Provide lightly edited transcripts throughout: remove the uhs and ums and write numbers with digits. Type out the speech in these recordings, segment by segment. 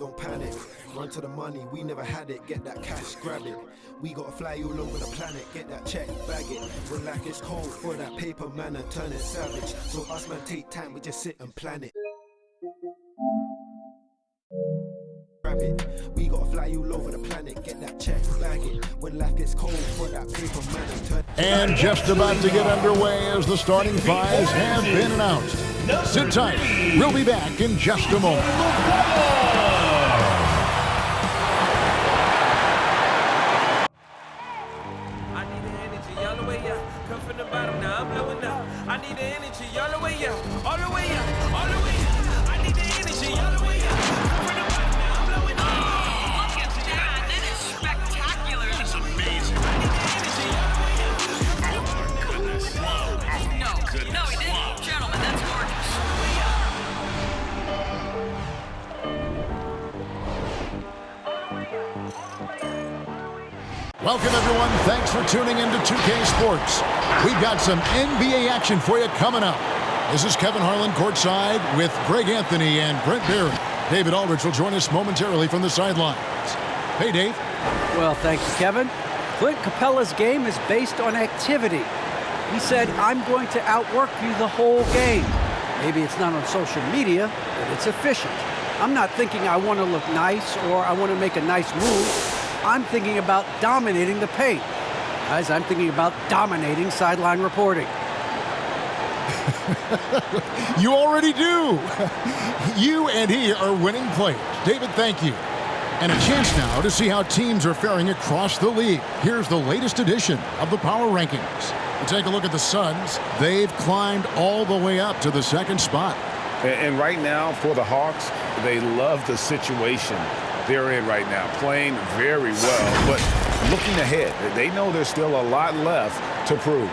don't panic. Run to the money, we never had it. Get that cash, grab it. We gotta fly all over the planet. Get that check, bag it. When life gets cold for that paper man and turn it savage. So us man take time, we just sit and plan it. Grab it. We gotta fly all over the planet. Get that check, bag it. When life gets cold for that paper man and turn. And just about to get underway as the starting fives have been announced. Sit tight. We'll be back in just a moment. I need the energy all the way up. Come from the bottom, now I'm blowing up. I need the energy all the way up. All the way up. All the way up. I need the energy all the way up. Come from the bottom, now I'm blowing up. Look at that. That is spectacular. That's amazing. I need the energy all the way up. Oh, my goodness. Wow. Oh, no, he didn't. Wow. Gentlemen, that's gorgeous. Welcome, everyone. Thanks for tuning in to 2K Sports. We've got some NBA action for you coming up. This is Kevin Harlan courtside with Greg Anthony and Brent Barry. David Aldridge will join us momentarily from the sidelines. Hey, Dave. Well, thank you, Kevin. Clint Capella's game is based on activity. He said, I'm going to outwork you the whole game. Maybe it's not on social media, but it's efficient. I'm not thinking I want to look nice or I want to make a nice move. I'm thinking about dominating the paint. Guys, I'm thinking about dominating sideline reporting. You already do. You and he are winning players. David, thank you. And a chance now to see how teams are faring across the league. Here's the latest edition of the Power Rankings. We take a look at the Suns. They've climbed all the way up to the second spot. And right now, for the Hawks, they love the situation they're in right now, playing very well, but looking ahead, they know there's still a lot left to prove.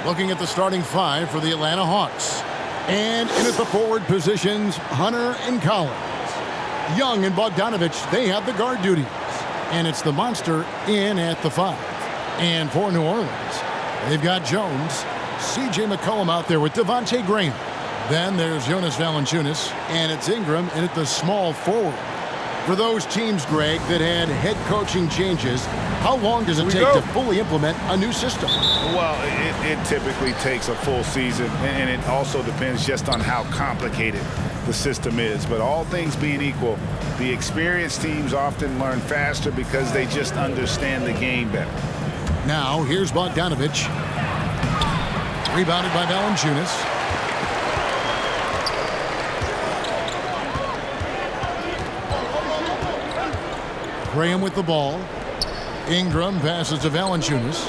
Looking at the starting five for the Atlanta Hawks. And in at the forward positions, Hunter and Collins. Young and Bogdanovich, they have the guard duties. And it's the monster in at the five. And for New Orleans, they've got Jones, C.J. McCollum out there with Devontae Graham. Then there's Jonas Valanciunas, and it's Ingram in at the small forward. For those teams, Greg, that had head coaching changes, how long does it take to fully implement a new system? Well, it typically takes a full season, and it also depends just on how complicated the system is. But all things being equal, the experienced teams often learn faster because they just understand the game better. Now, here's Bogdanovich. Rebounded by Valanciunas. Graham with the ball. Ingram passes to Valanciunas.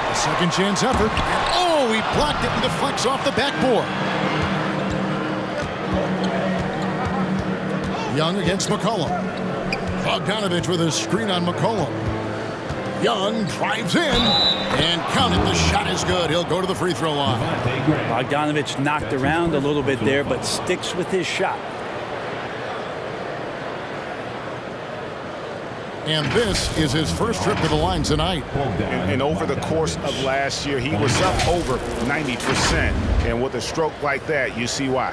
A second chance effort. Oh, he blocked it and deflects off the backboard. Young against McCollum. Bogdanovich with a screen on McCollum. Young drives in and counted. The shot is good. He'll go to the free throw line. Bogdanovich knocked around a little bit there, but sticks with his shot. And this is his first trip to the line tonight. And over the course of last year, he was up over 90%. And with a stroke like that, you see why.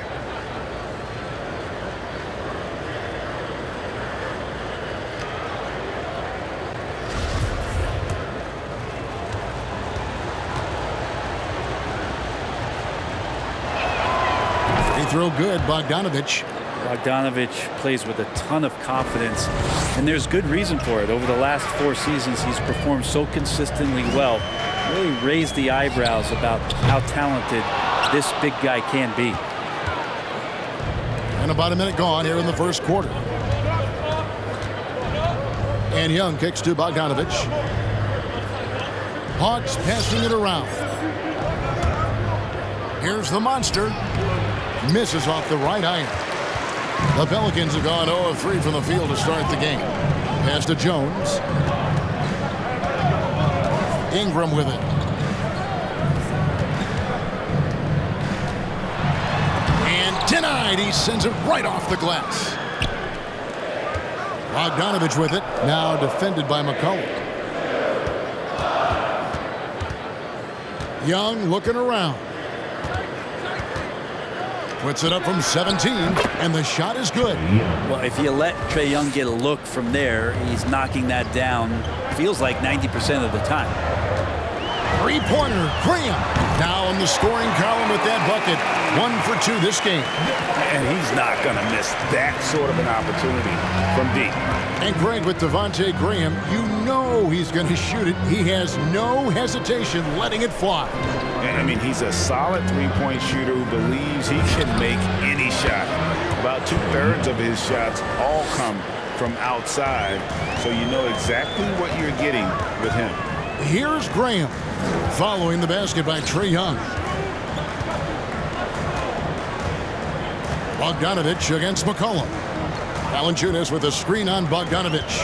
Free throw good, Bogdanovich. Bogdanovich plays with a ton of confidence, and there's good reason for it. Over the last 4 seasons, he's performed so consistently well. Really raised the eyebrows about how talented this big guy can be. And about a minute gone here in the first quarter. And Young kicks to Bogdanovich. Hawks passing it around. Here's the monster. Misses off the right iron. The Pelicans have gone 0 of 3 from the field to start the game. Pass to Jones. Ingram with it. And denied. He sends it right off the glass. Bogdanovich with it. Now defended by McCollum. Young looking around. Puts it up from 17, and the shot is good. Well, if you let Trae Young get a look from there, he's knocking that down, feels like 90% of the time. Three-pointer, Graham. Now in the scoring column with that bucket. 1 for 2 this game. And he's not going to miss that sort of an opportunity from deep. And Greg, with Devontae Graham, you know he's going to shoot it. He has no hesitation letting it fly. I mean, he's a solid three-point shooter who believes he can make any shot. About 2/3 of his shots all come from outside, so you know exactly what you're getting with him. Here's Graham, following the basket by Trae Young. Bogdanovich against McCollum. Valanciunas with a screen on Bogdanovich.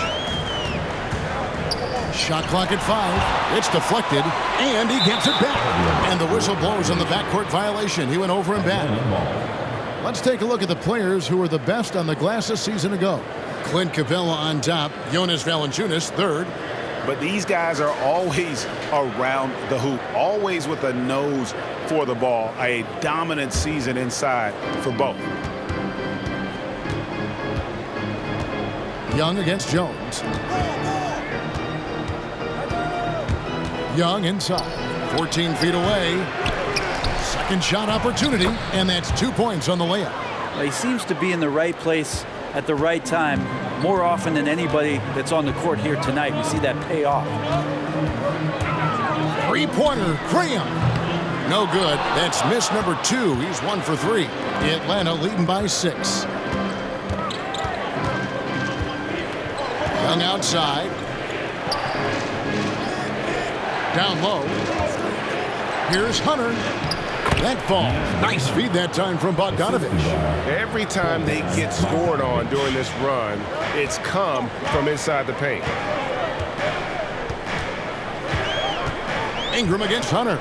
Shot clock at 5. It's deflected, and he gets it back. And the whistle blows on the backcourt violation. He went over and back. Let's take a look at the players who were the best on the glass a season ago. Clint Capella on top. Jonas Valanciunas third. But these guys are always around the hoop, always with a nose for the ball. A dominant season inside for both. Young against Jones. Young inside, 14 feet away. Second shot opportunity, and that's 2 points on the layup. Well, he seems to be in the right place at the right time more often than anybody that's on the court here tonight. We see that pay off. Three-pointer, Graham. No good. That's miss number 2. He's 1 for 3. Atlanta leading by 6. Young outside. Down low. Here's Hunter. That falls. Nice feed that time from Bogdanovich. Every time they get scored on during this run, it's come from inside the paint. Ingram against Hunter.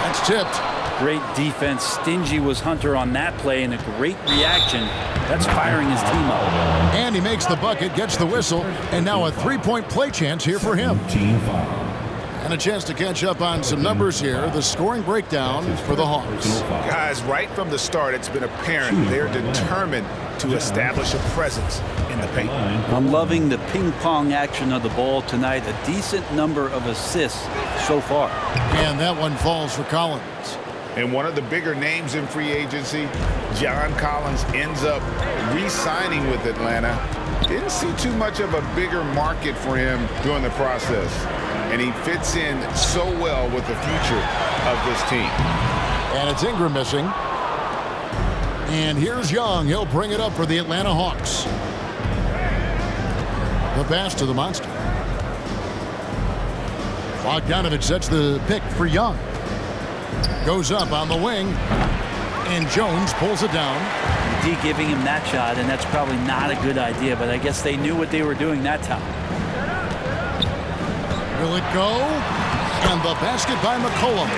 That's tipped. Great defense. Stingy was Hunter on that play, and a great reaction. That's firing his team up. And he makes the bucket, gets the whistle, and now a three-point play chance here for him. And a chance to catch up on some numbers here. The scoring breakdown for the Hawks. Guys, right from the start, it's been apparent they're determined to establish a presence in the paint. I'm loving the ping-pong action of the ball tonight. A decent number of assists so far. And that one falls for Collins. And one of the bigger names in free agency, John Collins, ends up re-signing with Atlanta. Didn't see too much of a bigger market for him during the process. And he fits in so well with the future of this team. And it's Ingram missing. And here's Young. He'll bring it up for the Atlanta Hawks. The pass to the monster. Bogdanovich sets the pick for Young. Goes up on the wing. And Jones pulls it down. D giving him that shot, and that's probably not a good idea, but I guess they knew what they were doing that time. Will it go? And the basket by McCollum.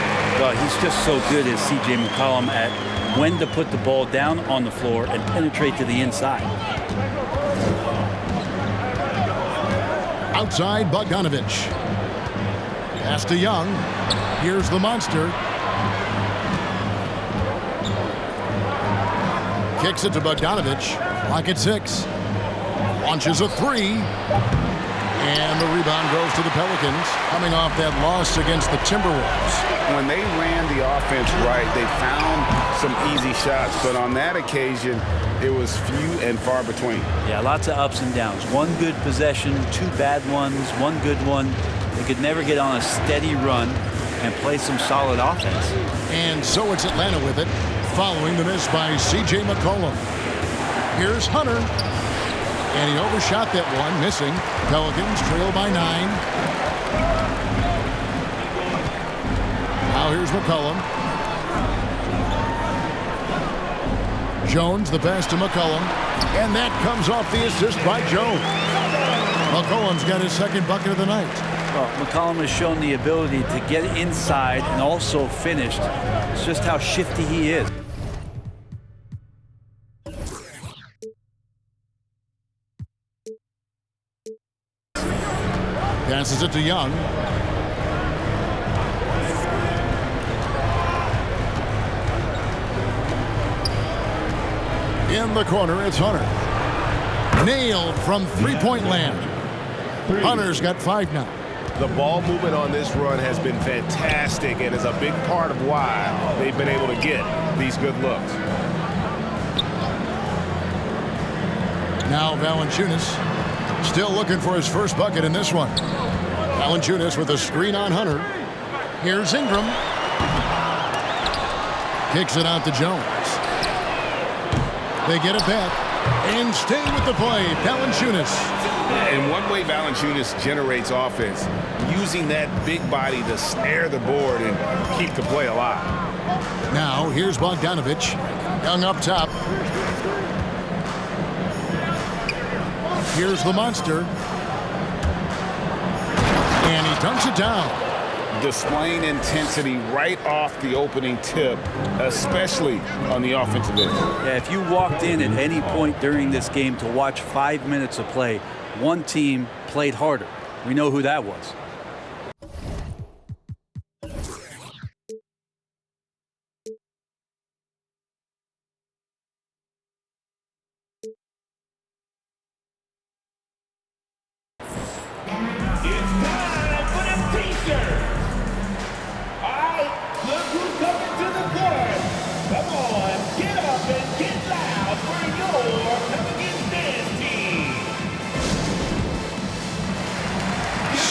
Well, he's just so good as C.J. McCollum at when to put the ball down on the floor and penetrate to the inside. Outside, Bogdanovich. Pass to Young. Here's the monster. Kicks it to Bogdanovich. Clock at 6. Launches a 3. And the rebound goes to the Pelicans, coming off that loss against the Timberwolves. When they ran the offense right, they found some easy shots, but on that occasion, it was few and far between. Yeah, lots of ups and downs. One good possession, 2 bad ones, 1 good one. They could never get on a steady run and play some solid offense. And so it's Atlanta with it, following the miss by C.J. McCollum. Here's Hunter. And he overshot that one, missing. Pelicans trail by 9. Now here's McCollum. Jones, the pass to McCollum. And that comes off the assist by Jones. McCollum's got his second bucket of the night. Well, McCollum has shown the ability to get inside and also finish. It's just how shifty he is. Passes it to Young. In the corner, it's Hunter. Nailed from three-point land. Hunter's got 5 now. The ball movement on this run has been fantastic and is a big part of why they've been able to get these good looks. Now Valanciunas still looking for his first bucket in this one. Valanciunas with a screen on Hunter. Here's Ingram. Kicks it out to Jones. They get it back and stay with the play. Valanciunas. And one way Valanciunas generates offense, using that big body to snare the board and keep the play alive. Now here's Bogdanovich. Young up top. Here's the monster. And he dunks it down. Displaying intensity right off the opening tip, especially on the offensive end. Yeah, if you walked in at any point during this game to watch 5 minutes of play, one team played harder. We know who that was.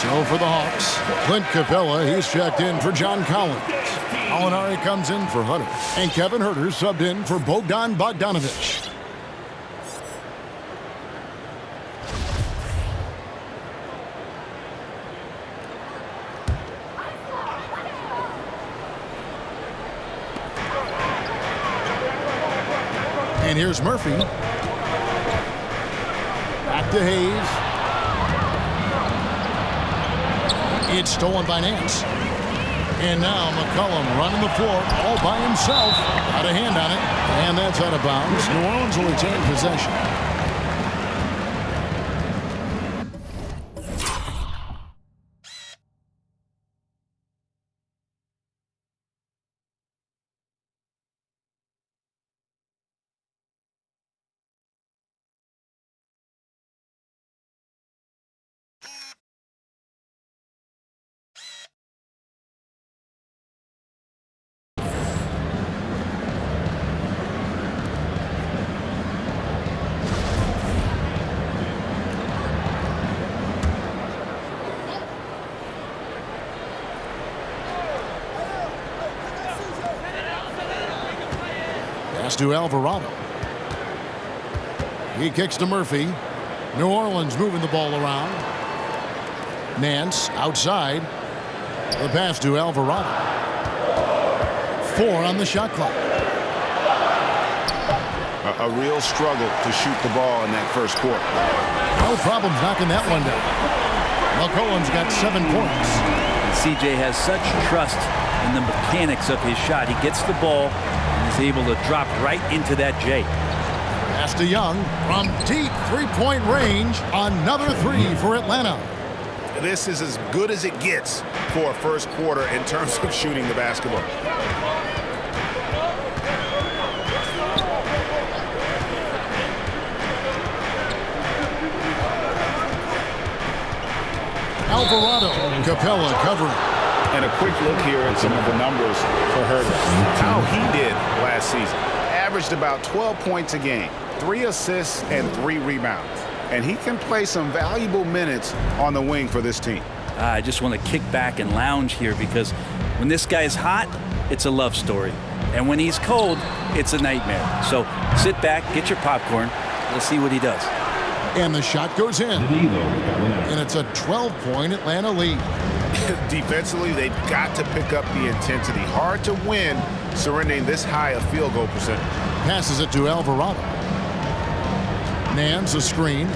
So for the Hawks, Clint Capella, he's checked in for John Collins. Alinari comes in for Hunter. And Kevin Huerter subbed in for Bogdan Bogdanovich. And here's Murphy. Back to Hayes. It's stolen by Nance. And now McCollum running the floor all by himself. Got a hand on it. And that's out of bounds. New Orleans will retain possession. Pass to Alvarado. He kicks to Murphy. New Orleans moving the ball around. Nance outside. The pass to Alvarado. 4 on the shot clock. A real struggle to shoot the ball in that first quarter. No problems knocking that one down. McCollum's got 7 points. And CJ has such trust in the mechanics of his shot. He gets the ball and is able to drop right into that J. Pass to Young from deep three-point range. Another 3 for Atlanta. This is as good as it gets for a first quarter in terms of shooting the basketball. Alvarado, Capella covering. And a quick look here at some of the numbers for Huerter. How he did last season. Averaged about 12 points a game, 3 assists and 3 rebounds. And he can play some valuable minutes on the wing for this team. I just want to kick back and lounge here because when this guy's hot, it's a love story. And when he's cold, it's a nightmare. So sit back, get your popcorn. Let's see what he does. And the shot goes in. And it's a 12-point Atlanta lead. Defensively, they've got to pick up the intensity. Hard to win surrendering this high a field goal percentage. Passes it to Alvarado. Nance a screen.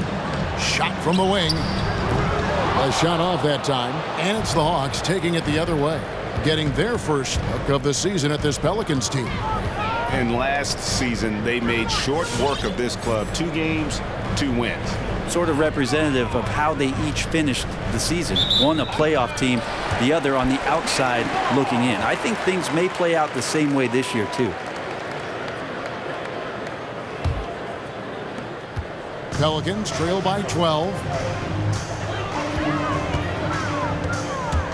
Shot from the wing. A shot off that time. And it's the Hawks taking it the other way. Getting their first look of the season at this Pelicans team. And last season, they made short work of this club. 2 games, 2 wins. Sort of representative of how they each finished the season. One a playoff team, the other on the outside looking in. I think things may play out the same way this year too. Pelicans trail by 12.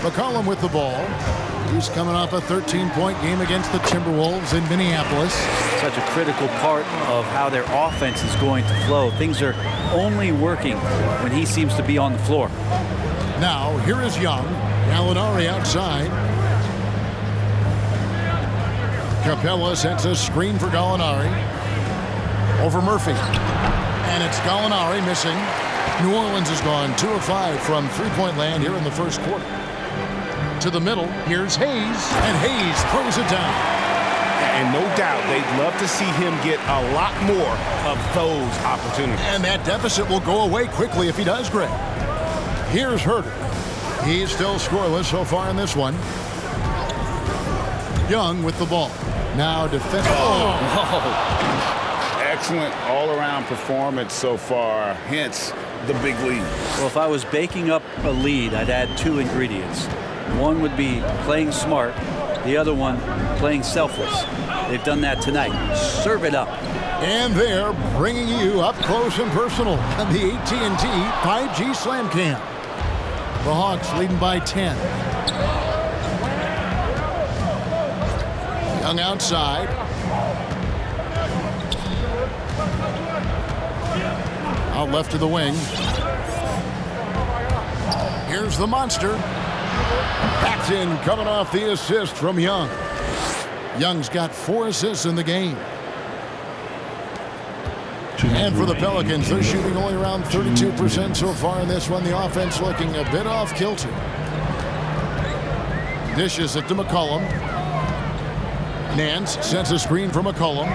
McCollum with the ball. He's coming off a 13-point game against the Timberwolves in Minneapolis. Such a critical part of how their offense is going to flow. Things are only working when he seems to be on the floor. Now, here is Young. Gallinari outside. Capella sets a screen for Gallinari. Over Murphy. And it's Gallinari missing. New Orleans has gone 2 of 5 from three-point land here in the first quarter. To the middle, here's Hayes, and Hayes throws it down. And no doubt, they'd love to see him get a lot more of those opportunities. And that deficit will go away quickly if he does, Greg. Here's Herter. He's still scoreless so far in this one. Young with the ball. Now defense. Excellent all-around performance so far, hence the big lead. Well, if I was baking up a lead, I'd add 2 ingredients. One would be playing smart, the other one playing selfless. They've done that tonight. Serve it up. And they're bringing you up close and personal on the AT&T 5G Slam Cam. The Hawks leading by 10. Young outside. Out left to the wing. Here's the monster. Paxton coming off the assist from Young. Young's got 4 assists in the game. And for the Pelicans, they're shooting only around 32% so far in this one. The offense looking a bit off kilter. Dishes it to McCollum. Nance sends a screen for McCollum.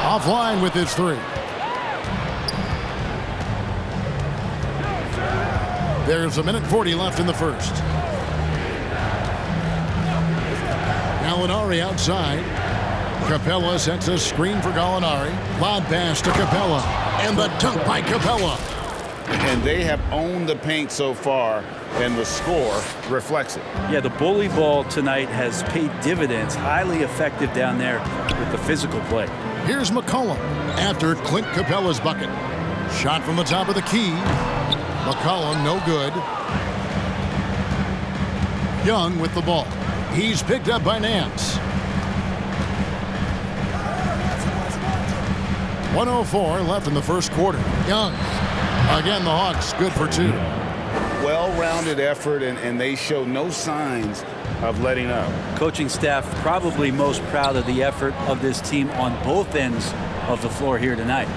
Offline with his 3. There's 1:40 left in the first. Gallinari outside. Capella sets a screen for Gallinari. Lob pass to Capella. And the dunk by Capella. And they have owned the paint so far, and the score reflects it. Yeah, the bully ball tonight has paid dividends. Highly effective down there with the physical play. Here's McCollum after Clint Capella's bucket. Shot from the top of the key. McCollum, no good. Young with the ball. He's picked up by Nance. 1:04 left in the first quarter. Young. Again, the Hawks good for 2. Well-rounded effort, and they show no signs of letting up. Coaching staff probably most proud of the effort of this team on both ends of the floor here tonight.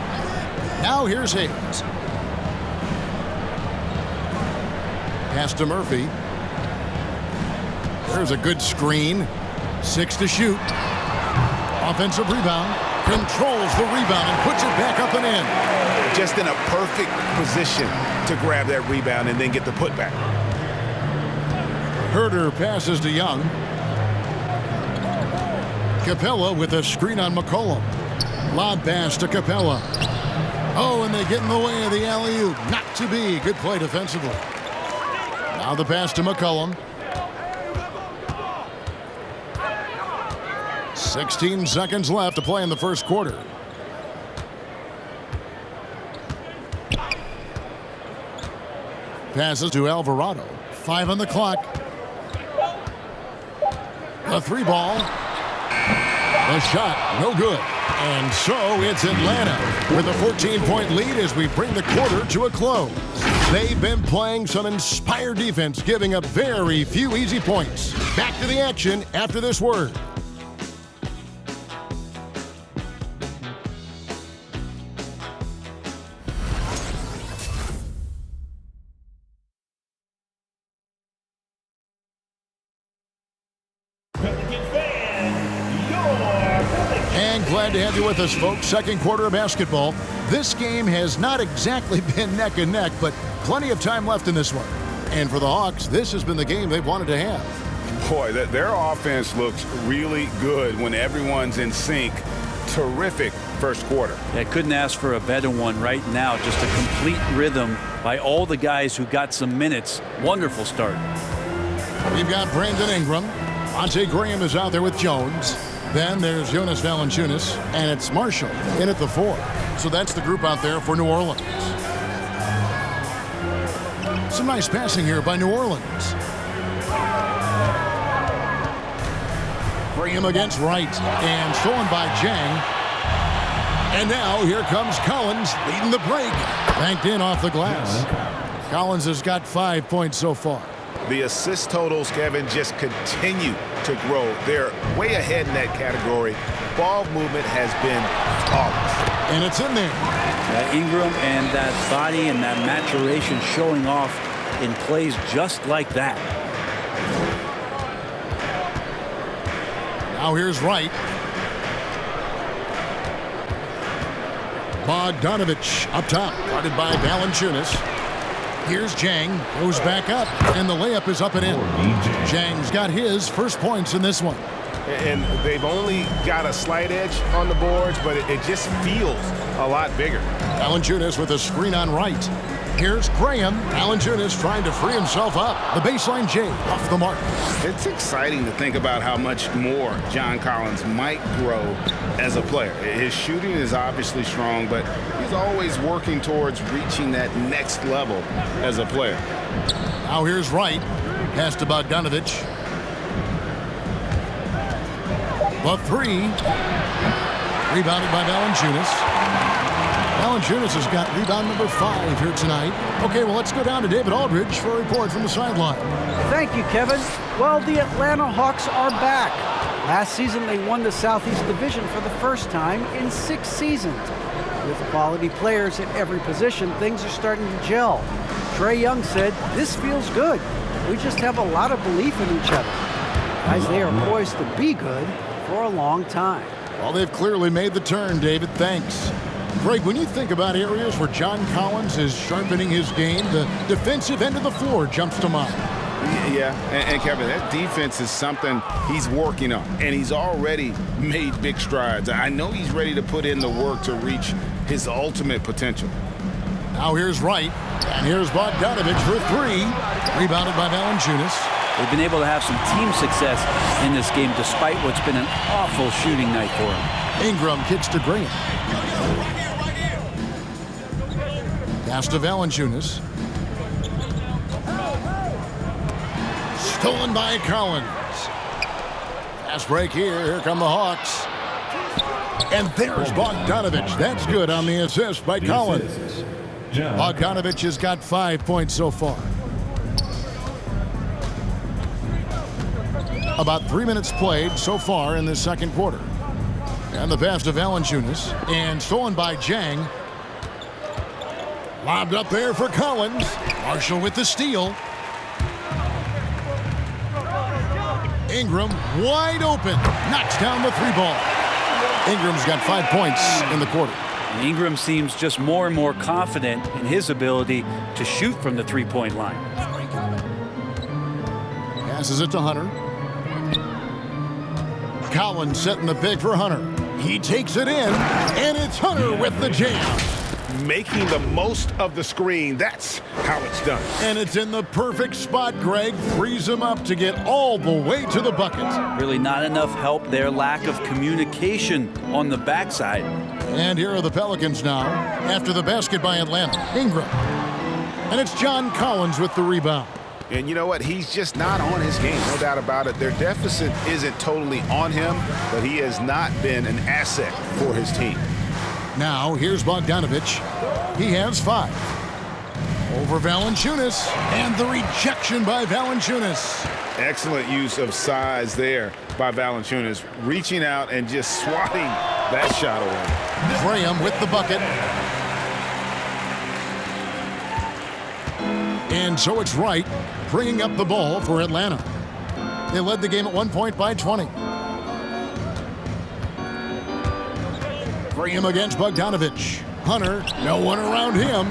Now here's Hayes. Pass to Murphy. There's a good screen. 6 to shoot. Offensive rebound. Controls the rebound and puts it back up and in. Just in a perfect position to grab that rebound and then get the putback. Herter passes to Young. Capella with a screen on McCollum. Lob pass to Capella. Oh, and they get in the way of the alley-oop. Not to be. Good play defensively. Now the pass to McCollum. 16 seconds left to play in the first quarter. Passes to Alvarado. 5 on the clock. The 3 ball. The shot, no good. And so it's Atlanta with a 14-point lead as we bring the quarter to a close. They've been playing some inspired defense, giving up very few easy points. Back to the action after this word. And glad to have you with us, folks. Second quarter of basketball. This game has not exactly been neck and neck, but plenty of time left in this one. And for the Hawks, this has been the game they've wanted to have. Boy, their offense looks really good when everyone's in sync. Terrific first quarter. I couldn't ask for a better one right now. Just a complete rhythm by all the guys who got some minutes. Wonderful start. We've got Brandon Ingram. Monte Graham is out there with Jones. Then there's Jonas Valanciunas, and it's Marshall in at the 4. So that's the group out there for New Orleans. Some nice passing here by New Orleans. Graham against Wright, and stolen by Jang. And now here comes Collins leading the break. Banked in off the glass. Collins has got 5 points so far. The assist totals, Kevin, just continue to grow. They're way ahead in that category. Ball movement has been flawless. And it's in there. Ingram and that body and that maturation showing off in plays just like that. Now here's Wright. Bogdanovich up top, guarded by Valanciunas. Here's Jang, goes back up, and the layup is up and in. Jang's got his first points in this one. And they've only got a slight edge on the boards, but it just feels a lot bigger. Valanciunas with a screen on Wright. Here's Graham. Valanciunas trying to free himself up. The baseline J off the mark. It's exciting to think about how much more John Collins might grow as a player. His shooting is obviously strong, but he's always working towards reaching that next level as a player. Now here's Wright. Pass to Bogdanovich. The three. Rebounded by Valanciunas. Valanciunas has got rebound number 5 here tonight. Okay, well, let's go down to David Aldridge for a report from the sideline. Thank you, Kevin. Well, the Atlanta Hawks are back. Last season, they won the Southeast Division for the first time in 6 seasons. With quality players at every position, things are starting to gel. Trae Young said, "This feels good. We just have a lot of belief in each other." Guys, they are poised to be good for a long time. Well, they've clearly made the turn, David. Thanks. Greg, when you think about areas where John Collins is sharpening his game, the defensive end of the floor jumps to mind. Yeah, and Kevin, that defense is something he's working on, and he's already made big strides. I know he's ready to put in the work to reach his ultimate potential. Now here's Wright, and here's Bogdanovich for 3. Rebounded by Valanciunas. They've been able to have some team success in this game despite what's been an awful shooting night for him. Ingram kicks to Graham. Pass to Valanciunas. Stolen by Collins. Fast break here. Here come the Hawks. And there's Bogdanovich. That's good on the assist by Collins. Bogdanovich has got 5 points so far. About 3 minutes played so far in this second quarter. And the pass to Valanciunas. And stolen by Jang. Lobbed up there for Collins. Marshall with the steal. Ingram wide open. Knocks down the 3 ball. Ingram's got 5 points in the quarter. Ingram seems just more and more confident in his ability to shoot from the 3-point line. Passes it to Hunter. Collins setting the pick for Hunter. He takes it in, and it's Hunter with the jam. Making the most of the screen, that's how it's done. And it's in the perfect spot. Greg frees him up to get all the way to the bucket. Really not enough help there. Lack of communication on the backside. And here are the Pelicans now after the basket by Atlanta. Ingram. And it's John Collins with the rebound. And you know what? He's just not on his game, no doubt about it. Their deficit isn't totally on him, but he has not been an asset for his team. Now, here's Bogdanovich. He has 5. Over Valanciunas, and the rejection by Valanciunas. Excellent use of size there by Valanciunas, reaching out and just swatting that shot away. Graham with the bucket. And so it's Wright bringing up the ball for Atlanta. They led the game at 1 point by 20. Graham against Bogdanovich. Hunter, no one around him.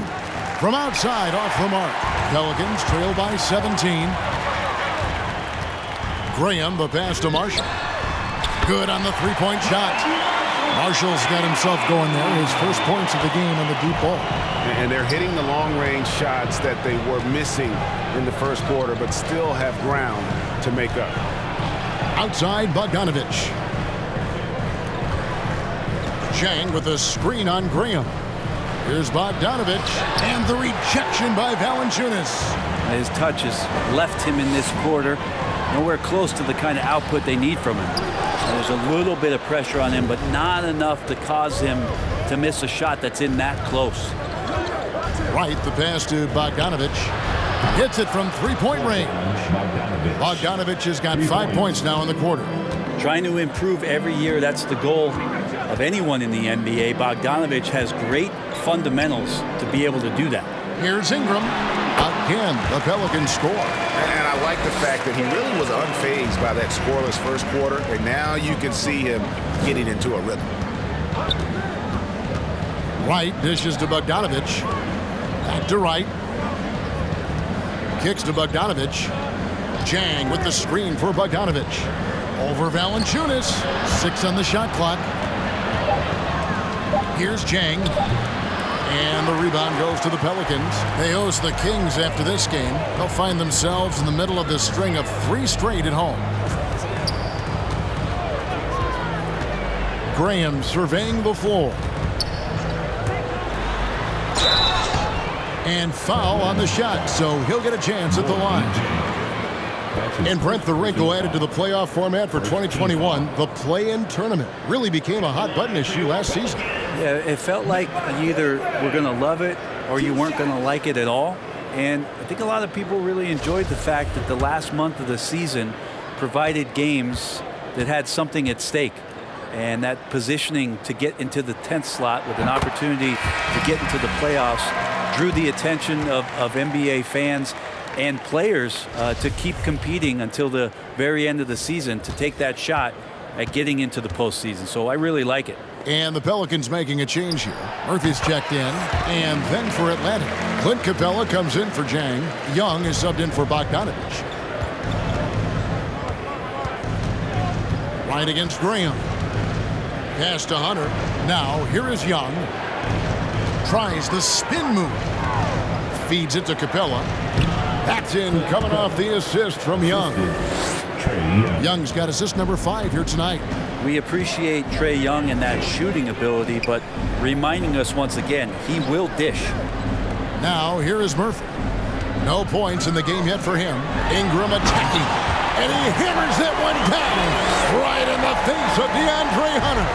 From outside, off the mark. Pelicans trail by 17. Graham, the pass to Marshall. Good on the 3-point shot. Marshall's got himself going there. His first points of the game on the deep ball. And they're hitting the long-range shots that they were missing in the first quarter, but still have ground to make up. Outside, Bogdanovich. Chang with a screen on Graham. Here's Bogdanovich, and the rejection by Valanciunas. His touch has left him in this quarter. Nowhere close to the kind of output they need from him. There's a little bit of pressure on him, but not enough to cause him to miss a shot that's in that close. Right, the pass to Bogdanovich. Hits it from three-point range. Bogdanovich has got 5 points now in the quarter. Trying to improve every year, that's the goal of anyone in the NBA. Bogdanovich has great fundamentals to be able to do that. Here's Ingram. Again, the Pelicans score. And I like the fact that he really was unfazed by that scoreless first quarter, and now you can see him getting into a rhythm. Wright dishes to Bogdanovich. Back to Wright. Kicks to Bogdanovich. Jang with the screen for Bogdanovich. Over Valanciunas. 6 on the shot clock. Here's Jang. And the rebound goes to the Pelicans. They host the Kings after this game. They'll find themselves in the middle of this string of 3 straight at home. Graham surveying the floor. And foul on the shot, so he'll get a chance at the line. And Brent, the wrinkle added to the playoff format for 2021, the play-in tournament really became a hot button issue last season. Yeah, it felt like you either were going to love it or you weren't going to like it at all. And I think a lot of people really enjoyed the fact that the last month of the season provided games that had something at stake. And that positioning to get into the 10th slot with an opportunity to get into the playoffs drew the attention of NBA fans and players to keep competing until the very end of the season to take that shot at getting into the postseason. So I really like it. And the Pelicans making a change here. Murphy's checked in. And then for Atlanta, Clint Capella comes in for Jang. Young is subbed in for Bogdanovich. Right against Graham. Pass to Hunter. Now here is Young. Tries the spin move. Feeds it to Capella. That's in, coming off the assist from Young. Young's got assist number 5 here tonight. We appreciate Trae Young and that shooting ability, but reminding us once again, he will dish. Now here is Murphy. No points in the game yet for him. Ingram attacking. And he hammers that one down right in the face of DeAndre Hunter.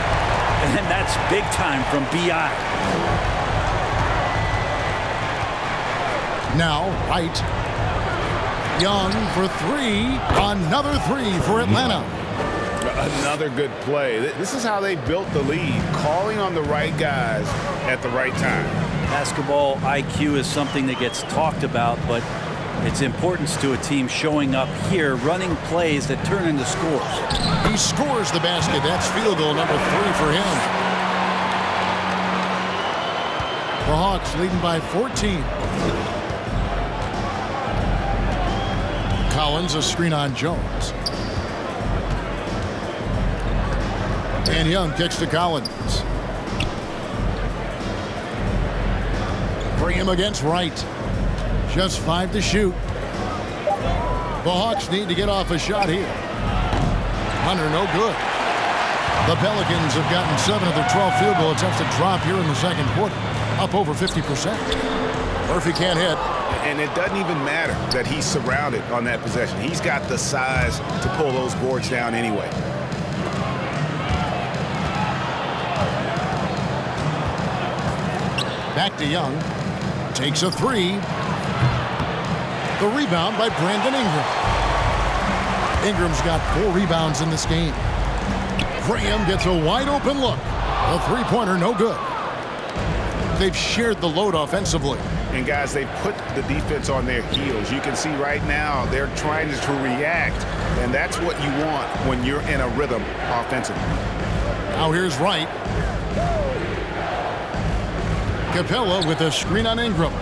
And that's big time from B.I. Now, Wright. Young for 3. Another 3 for Atlanta. Another good play. This is how they built the lead, calling on the right guys at the right time. Basketball IQ is something that gets talked about, but its importance to a team showing up here, running plays that turn into scores. He scores the basket. That's field goal number 3 for him. The Hawks leading by 14. Collins, a screen on Jones. And Young kicks to Collins. Graham against Wright. Just 5 to shoot. The Hawks need to get off a shot here. Hunter, no good. The Pelicans have gotten 7 of their 12 field goal attempts to drop here in the second quarter. Up over 50%. Murphy can't hit. And it doesn't even matter that he's surrounded on that possession. He's got the size to pull those boards down anyway. Back to Young. Takes a 3. The rebound by Brandon Ingram. Ingram's got 4 rebounds in this game. Graham gets a wide open look. A 3-pointer, no good. They've shared the load offensively. And guys, they've put the defense on their heels. You can see right now they're trying to react, and that's what you want when you're in a rhythm offensively. Now here's Wright. Capella with a screen on Ingram.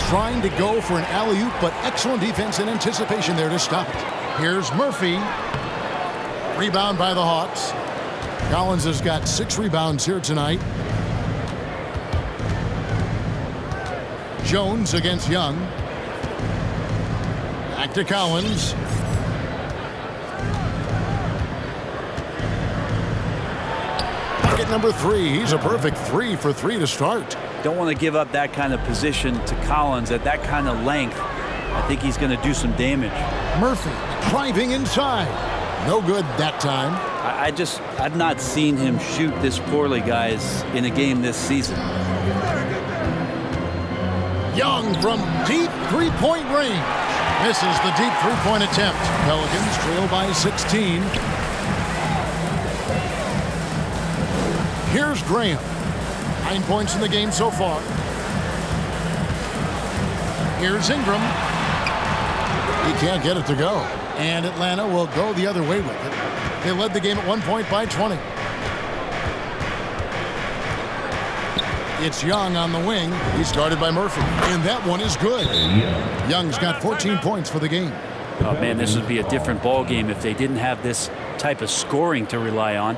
Trying to go for an alley-oop, but excellent defense and anticipation there to stop it. Here's Murphy. Rebound by the Hawks. Collins has got 6 rebounds here tonight. Jones against Young. Back to Collins. at number 3. He's a perfect 3 for 3 to start. Don't want to give up that kind of position to Collins at that kind of length. I think he's going to do some damage. Murphy driving inside. No good that time. I've not seen him shoot this poorly, guys, in a game this season. Young from deep three-point range. Misses the deep three-point attempt. Pelicans trail by 16. Here's Graham. 9 points in the game so far. Here's Ingram. He can't get it to go. And Atlanta will go the other way with it. They led the game at 1 point by 20. It's Young on the wing. He's guarded by Murphy. And that one is good. Young's got 14 points for the game. Oh, man, this would be a different ball game if they didn't have this type of scoring to rely on.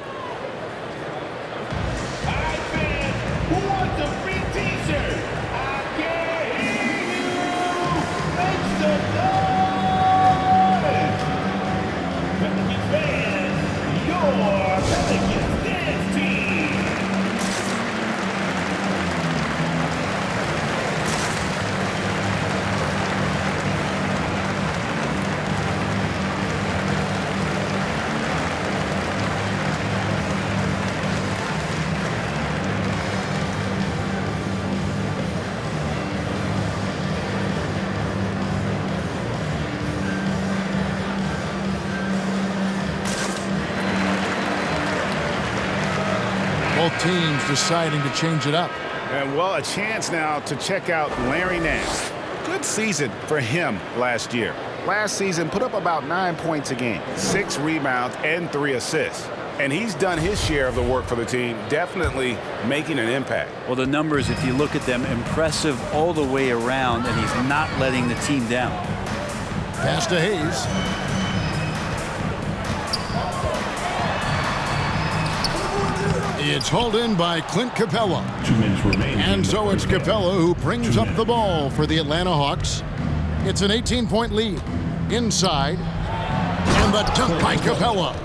Both teams deciding to change it up. And, well, a chance now to check out Larry Nance. Good season for him last year. Last season put up about 9 points a game, 6 rebounds, and 3 assists. And he's done his share of the work for the team, definitely making an impact. Well, the numbers, if you look at them, impressive all the way around, and he's not letting the team down. Pass to Hayes. It's hauled in by Clint Capella. 2 minutes remaining. And so it's Capella who brings up the ball for the Atlanta Hawks. It's an 18-point lead. Inside. And the dunk by Capella.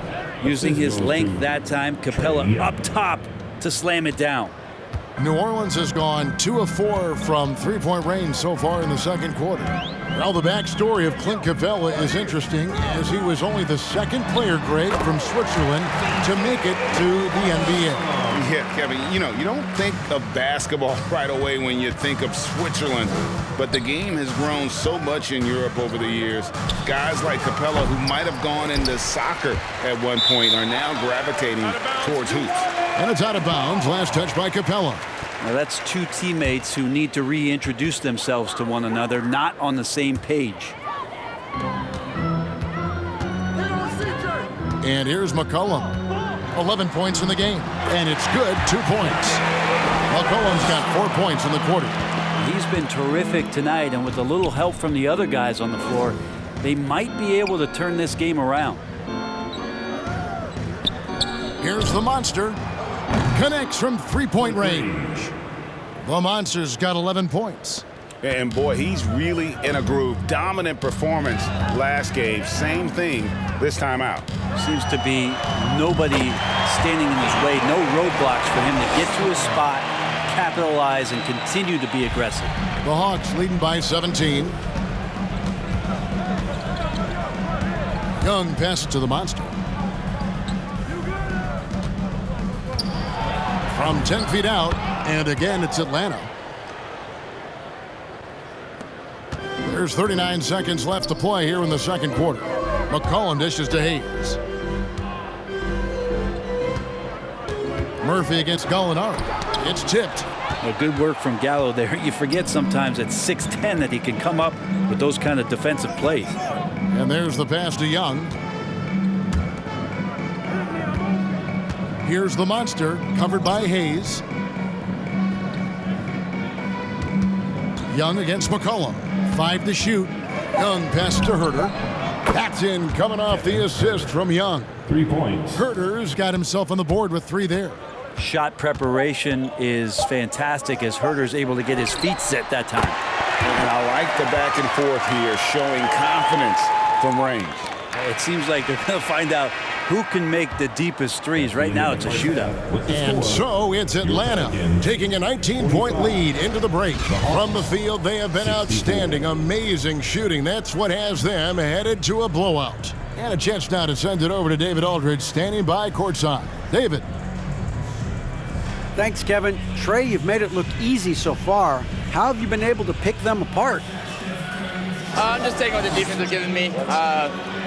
Using his length that time, Capella up top to slam it down. New Orleans has gone 2 of 4 from three-point range so far in the second quarter. Well, the backstory of Clint Capella is interesting, as he was only the second player, Greg, from Switzerland to make it to the NBA. Yeah, Kevin, you don't think of basketball right away when you think of Switzerland, but the game has grown so much in Europe over the years. Guys like Capella, who might have gone into soccer at one point, are now gravitating towards hoops. And it's out of bounds. Last touch by Capella. Now that's two teammates who need to reintroduce themselves to one another, not on the same page. And here's McCollum. 11 points in the game. And it's good, 2 points. McCollum's got 4 points in the quarter. He's been terrific tonight, and with a little help from the other guys on the floor, they might be able to turn this game around. Here's the Monster. Connects from three-point range. The Monster's got 11 points. And boy, he's really in a groove. Dominant performance last game. Same thing this time out. Seems to be nobody standing in his way. No roadblocks for him to get to his spot, capitalize, and continue to be aggressive. The Hawks leading by 17. Young passes to the Monster. From 10 feet out, and again it's Atlanta. There's 39 seconds left to play here in the second quarter. McCollum dishes to Hayes. Murphy against Gallinari. It's tipped. Well, good work from Gallo there. You forget sometimes at 6'10" that he can come up with those kind of defensive plays. And there's the pass to Young. Here's the Monster, covered by Hayes. Young against McCollum. 5 to shoot. Young passes to Herter. That's in, coming off the assist from Young. 3 points. Herter's got himself on the board with 3 there. Shot preparation is fantastic as Herter's able to get his feet set that time. And I like the back and forth here, showing confidence from range. It seems like they're going to find out who can make the deepest threes. Right now, it's a shootout. And so it's Atlanta taking a 19-point lead into the break. From the field, they have been outstanding. Amazing shooting. That's what has them headed to a blowout. And a chance now to send it over to David Aldridge, standing by courtside. David. Thanks, Kevin. Trey, you've made it look easy so far. How have you been able to pick them apart? I'm just taking what the defense is giving me.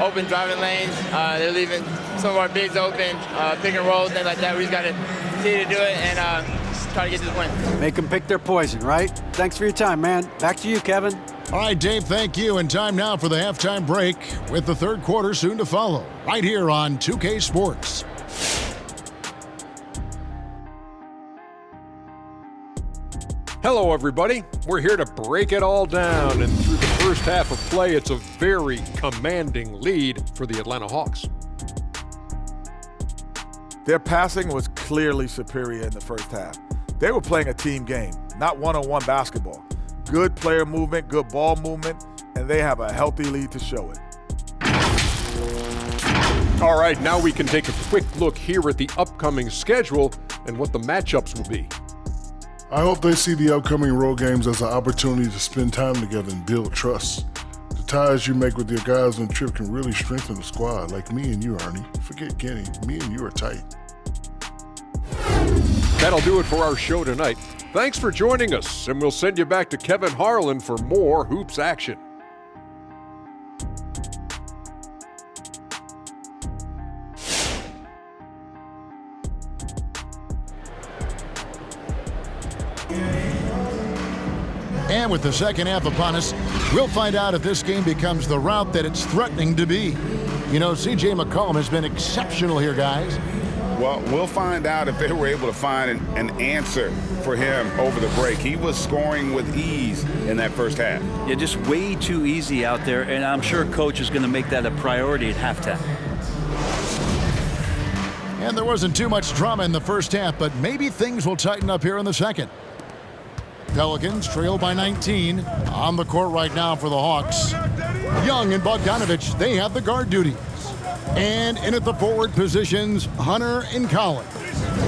Open driving lanes. They're leaving some of our bigs open, pick and roll, things like that. We just got to continue to do it and try to get this win. Make them pick their poison, right? Thanks for your time, man. Back to you, Kevin. All right, Dave, thank you. And time now for the halftime break with the third quarter soon to follow right here on 2K Sports. Hello, everybody. We're here to break it all down, and through the first half of play, it's a very commanding lead for the Atlanta Hawks. Their passing was clearly superior in the first half. They were playing a team game, not one-on-one basketball. Good player movement, good ball movement, and they have a healthy lead to show it. All right, now we can take a quick look here at the upcoming schedule and what the matchups will be. I hope they see the upcoming road games as an opportunity to spend time together and build trust. The ties you make with your guys on the trip can really strengthen the squad, like me and you, Ernie. Forget Kenny, me and you are tight. That'll do it for our show tonight. Thanks for joining us, and we'll send you back to Kevin Harlan for more hoops action. And with the second half upon us, we'll find out if this game becomes the route that it's threatening to be. You know, C.J. McCollum has been exceptional here, guys. Well, we'll find out if they were able to find an answer for him over the break. He was scoring with ease in that first half. Yeah, just way too easy out there, and I'm sure Coach is going to make that a priority at halftime. And there wasn't too much drama in the first half, but maybe things will tighten up here in the second. Pelicans trail by 19. On the court right now for the Hawks. Young and Bogdanovich, they have the guard duties. And in at the forward positions, Hunter and Collins.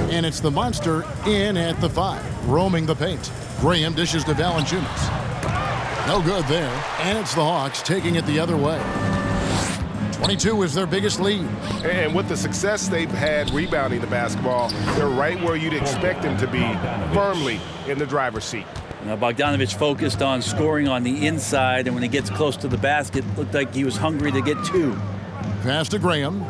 And it's the monster in at the 5, roaming the paint. Graham dishes to Valanciunas. No good there. And it's the Hawks taking it the other way. 22 is their biggest lead. And with the success they've had rebounding the basketball, they're right where you'd expect them to be, firmly in the driver's seat. Now, Bogdanovich focused on scoring on the inside, and when he gets close to the basket, looked like he was hungry to get 2. Pass to Graham.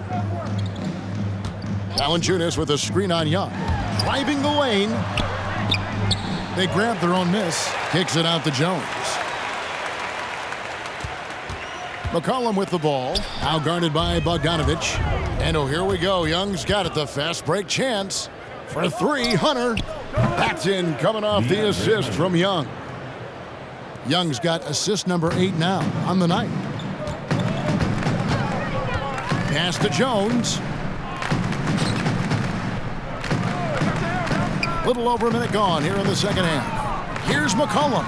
Valanciunas with a screen on Young. Driving the lane. They grab their own miss. Kicks it out to Jones. McCollum with the ball. Now guarded by Bogdanovich. And oh, here we go. Young's got it. The fast break chance. For 3, Hunter. That's in, coming off the assist from Young. Young's got assist number 8 now on the night. Pass to Jones. Little over a minute gone here in the second half. Here's McCollum.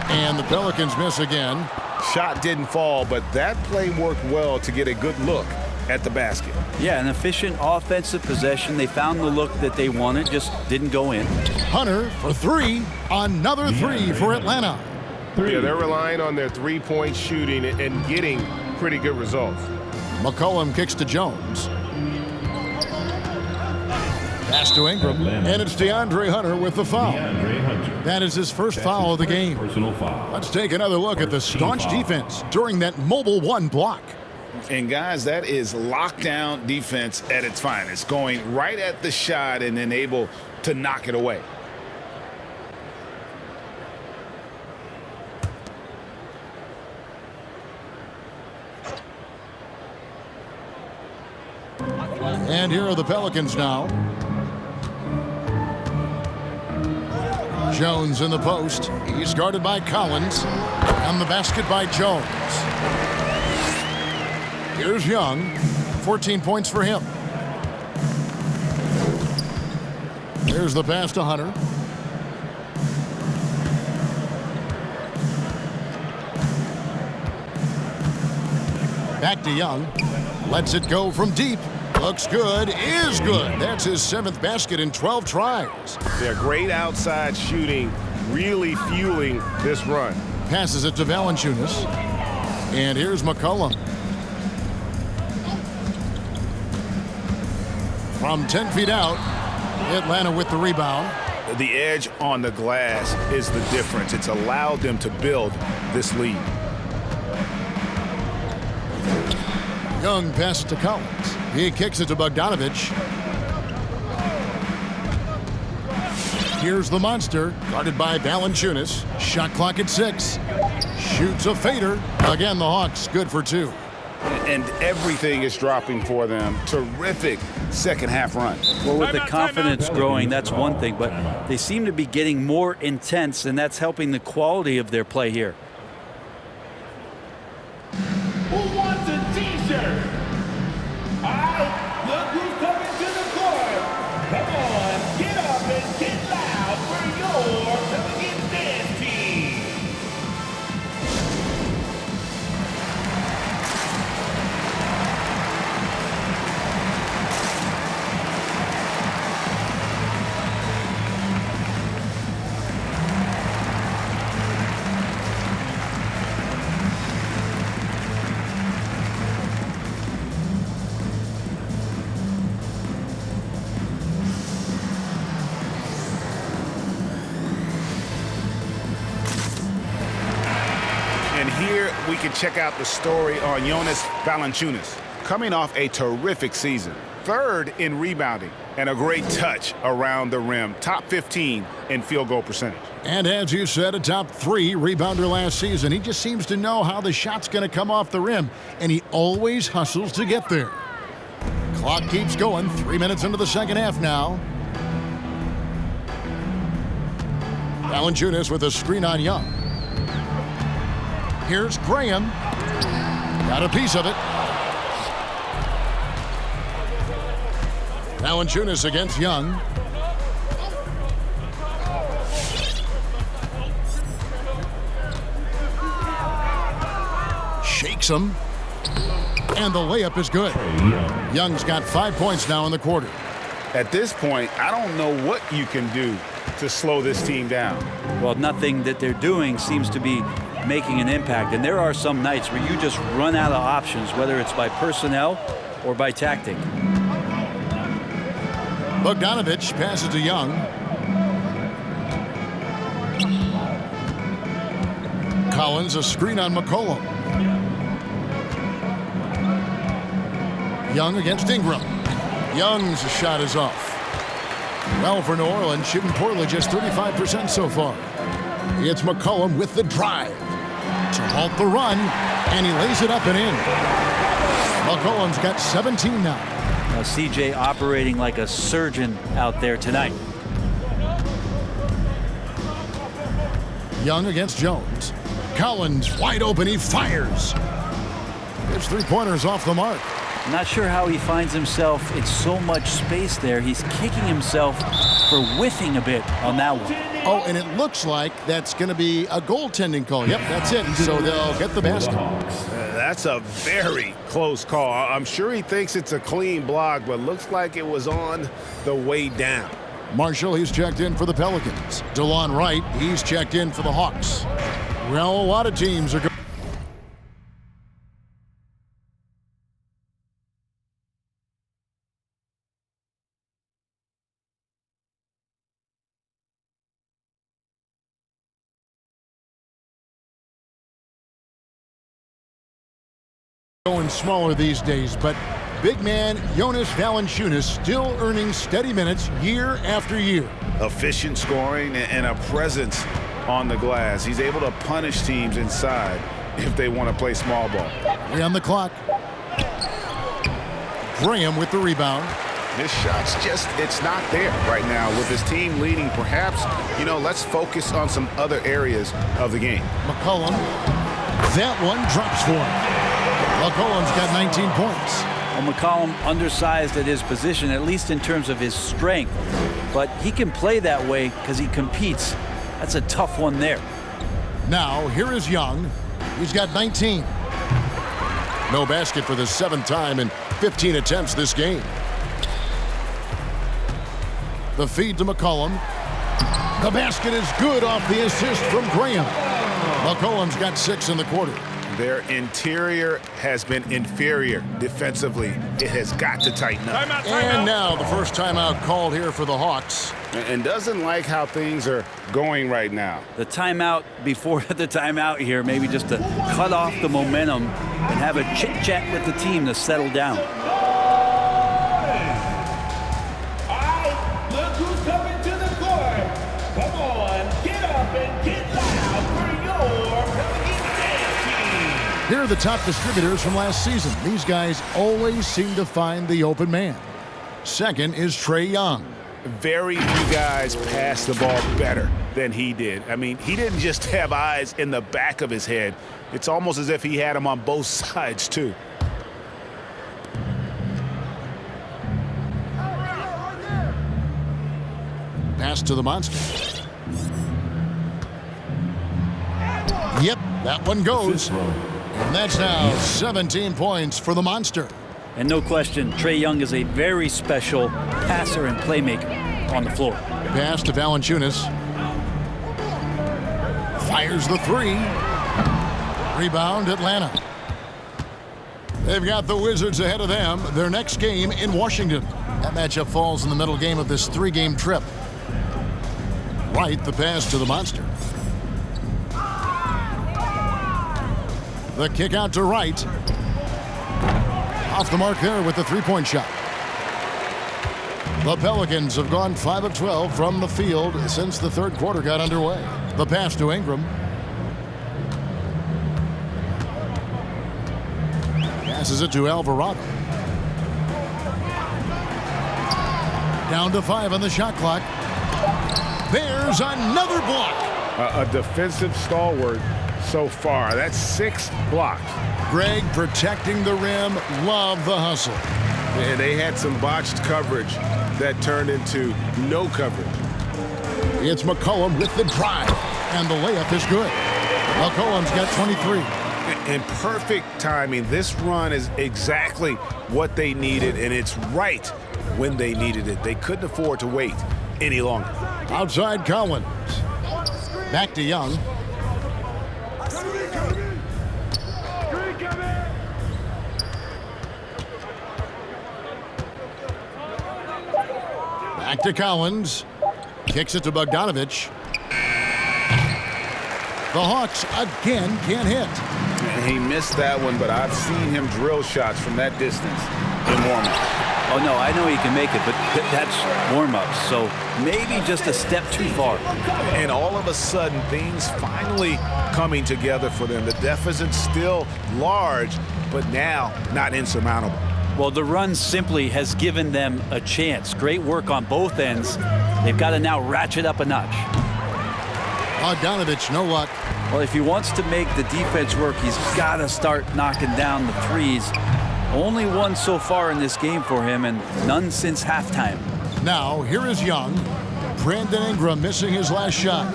And the Pelicans miss again. Shot didn't fall, but that play worked well to get a good look at the basket. Yeah, an efficient offensive possession. They found the look that they wanted, just didn't go in. Hunter for 3. Another 3 for Atlanta. Yeah, they're relying on their three-point shooting and getting pretty good results. McCollum kicks to Jones. Pass to Ingram, and it's DeAndre Hunter with the foul. That is his first foul of the game. Let's take another look at the staunch defense during that mobile 1 block. And guys, that is lockdown defense at its finest, going right at the shot and then able to knock it away. And here are the Pelicans now. Jones in the post. He's guarded by Collins. On the basket by Jones. Here's Young. 14 points for him. There's the pass to Hunter. Back to Young. Lets it go from deep. Looks good, is good. That's his 7th basket in 12 tries. They're great outside shooting, really fueling this run. Passes it to Valanciunas. And here's McCollum. From 10 feet out, Atlanta with the rebound. The edge on the glass is the difference. It's allowed them to build this lead. Young passes to Collins. He kicks it to Bogdanovich. Here's the monster, guarded by Valanciunas. Shot clock at 6. Shoots a fader. Again, the Hawks good for 2. And everything is dropping for them. Terrific second half run. Well, with the confidence growing, that's one thing, but they seem to be getting more intense, and that's helping the quality of their play here. Who wants a t-shirt? All right, look who's coming to the court. Come on, get up and get loud for your Come Against Dance team. Here we can check out the story on Jonas Valanciunas, coming off a terrific season. 3rd in rebounding and a great touch around the rim. Top 15 in field goal percentage. And as you said, a top 3 rebounder last season. He just seems to know how the shot's going to come off the rim, and he always hustles to get there. Clock keeps going. 3 minutes into the second half now. Valanciunas with a screen on Young. Here's Graham. Got a piece of it. Valanciunas against Young. Shakes him. And the layup is good. Young's got 5 points now in the quarter. At this point, I don't know what you can do to slow this team down. Well, nothing that they're doing seems to be making an impact. And there are some nights where you just run out of options, whether it's by personnel or by tactic. Bogdanovich passes to Young. Collins a screen on McCollum. Young against Ingram. Young's shot is off. Well, for New Orleans, shooting poorly, just 35% so far. It's McCollum with the drive to halt the run, and he lays it up and in. McCollum's got 17 now. Now CJ operating like a surgeon out there tonight. Young against Jones. Collins wide open, he fires. His 3-pointers off the mark. Not sure how he finds himself in so much space there. He's kicking himself for whiffing a bit on that one. Oh, and it looks like that's going to be a goaltending call. Yep, that's it. So they'll get the basket. That's a very close call. I'm sure he thinks it's a clean block, but looks like it was on the way down. Marshall, he's checked in for the Pelicans. DeLon Wright, he's checked in for the Hawks. Well, a lot of teams are going smaller these days, but big man Jonas Valanciunas still earning steady minutes year after year. Efficient scoring and a presence on the glass. He's able to punish teams inside if they want to play small ball. 3 on the clock. Graham with the rebound. This shot's just, it's not there right now with his team leading. Perhaps, let's focus on some other areas of the game. McCollum, that one drops for him. McCollum's got 19 points. Well, McCollum undersized at his position, at least in terms of his strength. But he can play that way because he competes. That's a tough one there. Now, here is Young. He's got 19. No basket for the 7th time in 15 attempts this game. The feed to McCollum. The basket is good off the assist from Graham. McCollum's got 6 in the quarter. Their interior has been inferior defensively. It has got to tighten up. And now the first timeout called here for the Hawks. And doesn't like how things are going right now. The timeout before the timeout here, maybe just to cut off the momentum and have a chit-chat with the team to settle down. Look who's coming to the court. Come on, get up and get loud for your Here are the top distributors from last season. These guys always seem to find the open man. Second is Trae Young. Very few guys pass the ball better than he did. I mean, he didn't just have eyes in the back of his head. It's almost as if he had them on both sides, too. Pass to the monster. Yep, that one goes. And that's now 17 points for the monster. And no question, Trae Young is a very special passer and playmaker on the floor. Pass to Valanciunas. Fires the 3. Rebound, Atlanta. They've got the Wizards ahead of them. Their next game in Washington. That matchup falls in the middle game of this 3-game trip. Right, the pass to the monster. The kick out to Wright. Off the mark there with the 3-point shot. The Pelicans have gone 5 of 12 from the field since the third quarter got underway. The pass to Ingram. Passes it to Alvarado. Down to 5 on the shot clock. There's another block. A defensive stalwart so far. That's 6 blocks. Greg protecting the rim. Love the hustle. And they had some botched coverage that turned into no coverage. It's McCollum with the drive. And the layup is good. McCollum's got 23. In perfect timing. This run is exactly what they needed, and it's right when they needed it. They couldn't afford to wait any longer. Outside Collins. Back to Young. Back to Collins. Kicks it to Bogdanovich. The Hawks again can't hit. He missed that one, but I've seen him drill shots from that distance in warm-up. Oh, no, I know he can make it, but that's warm-ups, so maybe just a step too far. And all of a sudden, things finally coming together for them. The deficit's still large, but now not insurmountable. Well, the run simply has given them a chance. Great work on both ends. They've got to now ratchet up a notch. Bogdanovich, no luck. Well, if he wants to make the defense work, he's got to start knocking down the threes. Only one so far in this game for him, and none since halftime. Now, here is Young. Brandon Ingram missing his last shot.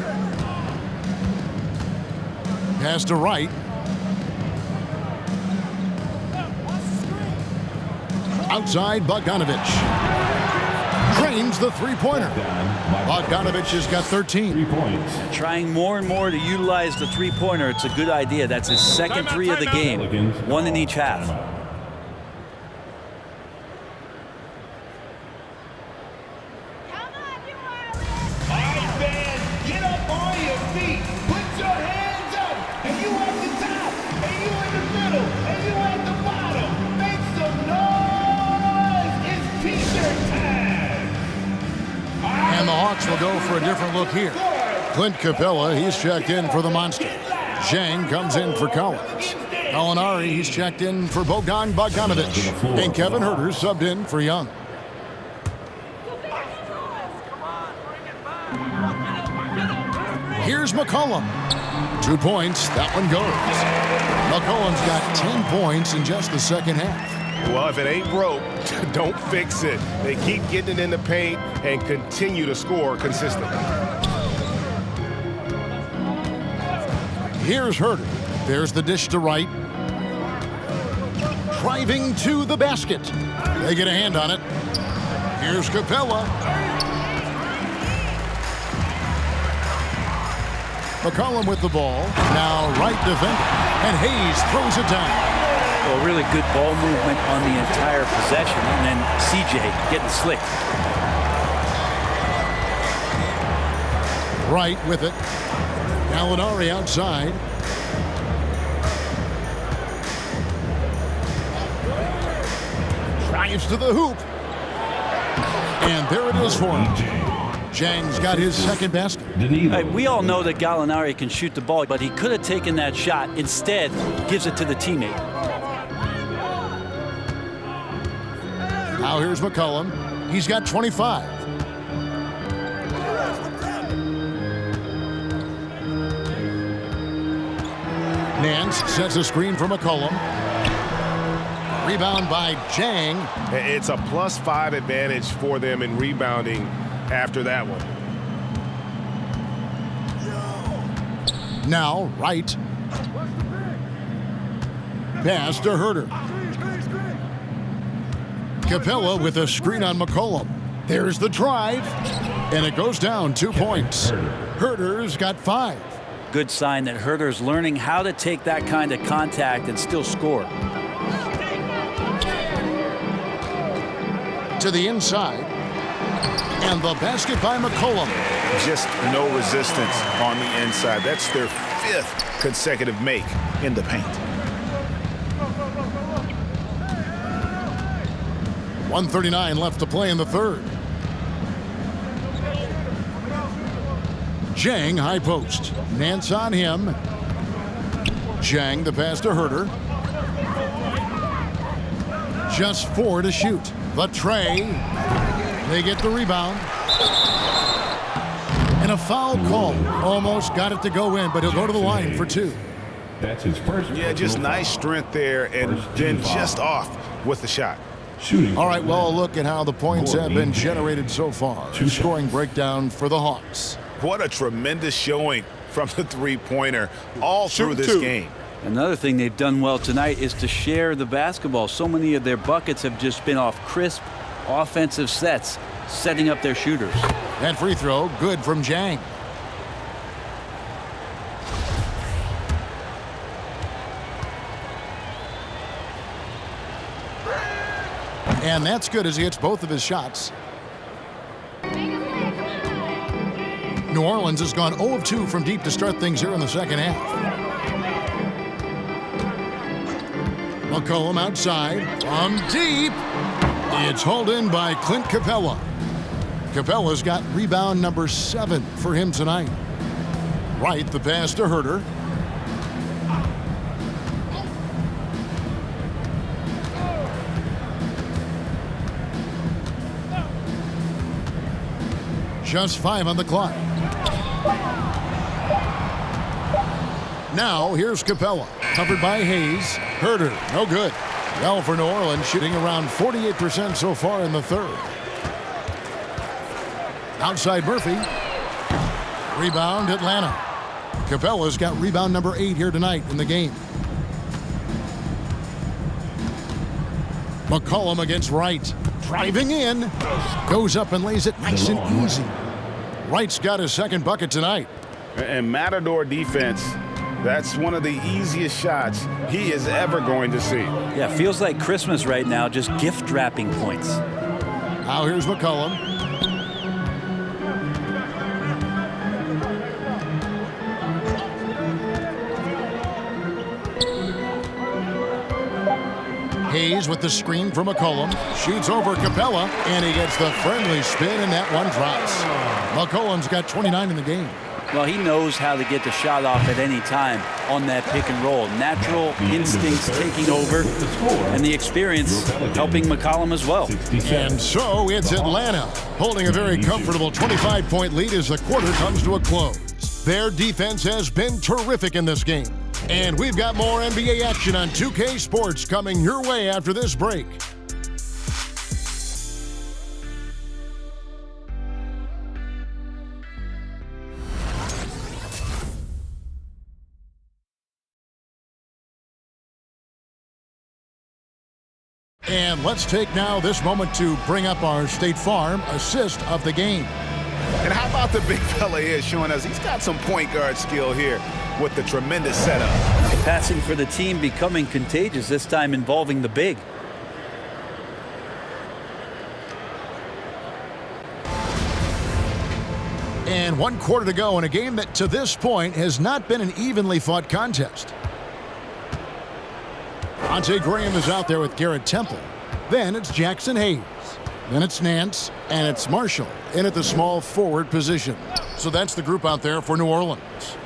Pass to Wright. Outside, Bogdanovich. Drains the three-pointer. Bogdanovich has got 13. 3 points. Trying more and more to utilize the three-pointer. It's a good idea. That's his second three of the game. One in each half. And the Hawks will go for a different look here. Clint Capella, he's checked in for the Monster. Zhang comes in for Collins. Alinari, he's checked in for Bogdanovich. And Kevin Huerter subbed in for Young. Here's McCollum. 2 points. That one goes. McCollum's got 10 points in just the second half. Well, if it ain't broke, don't fix it. They keep getting it in the paint and continue to score consistently. Here's Huerter. There's the dish to Wright. driving to the basket. They get a hand on it. Here's Capella. McCollum with the ball. Now right defender. And Hayes throws it down. Well, really good ball movement on the entire possession. And then CJ getting slick. Right with it. Gallinari outside. Drives to the hoop. And there it is for him. Jang's got his second basket. Hey, we all know that Gallinari can shoot the ball, but he could have taken that shot. Instead, gives it to the teammate. Now here's McCollum. He's got 25. Nance sets a screen for McCollum. Rebound by Jang. It's a +5 advantage for them in rebounding after that one. Now right. Pass to Herter. Capella with a screen on McCollum. There's the drive. And it goes down 2 points. Herter's got 5. Good sign that Herter's learning how to take that kind of contact and still score. To the inside. And the basket by McCollum. Just no resistance on the inside. That's their 5th consecutive make in the paint. 1:39 left to play in the third. Jang high post. Nance on him. Jang the pass to Herter. Just 4 to shoot. The tray. They get the rebound. And a foul call. Almost got it to go in, but he'll go to the line for 2. That's his first. Yeah, just nice strength there, and then just off with the shot. Shooting. All right, well, look at how the points have been generated so far. Scoring breakdown for the Hawks. What a tremendous showing from the three-pointer all through this game. Another thing they've done well tonight is to share the basketball. So many of their buckets have just been off crisp offensive sets, setting up their shooters. That free throw, good from Jang. And that's good as he hits both of his shots. New Orleans has gone 0 of 2 from deep to start things here in the second half. McCollum outside from deep. It's hauled in by Clint Capella. Capella's got rebound number 7 for him tonight. Right, the pass to Herter. Just 5 on the clock. Now here's Capella, covered by Hayes. Herter, no good. Well for New Orleans, shooting around 48% so far in the third. Outside Murphy. Rebound Atlanta. Capella's got rebound number 8 here tonight in the game. McCollum against Wright. Driving in. Goes up and lays it nice and easy. Wright's got his second bucket tonight. And Matador defense, that's one of the easiest shots he is ever going to see. Yeah, feels like Christmas right now, just gift wrapping points. Now here's McCollum. Hayes with the screen from McCollum. Shoots over Capella, and he gets the friendly spin, and that one drops. McCollum's got 29 in the game. Well, he knows how to get the shot off at any time on that pick and roll. Natural instincts taking over, and the experience helping McCollum as well. And so it's Atlanta holding a very comfortable 25-point lead as the quarter comes to a close. Their defense has been terrific in this game. And we've got more NBA action on 2K Sports coming your way after this break. And let's take now this moment to bring up our State Farm assist of the game. And how about the big fella here showing us he's got some point guard skill here with the tremendous setup. Passing for the team becoming contagious, this time involving the big. And 1 quarter to go in a game that to this point has not been an evenly fought contest. Ante Graham is out there with Garrett Temple. Then it's Jackson Hayes. Then it's Nance, and it's Marshall in at the small forward position. So that's the group out there for New Orleans.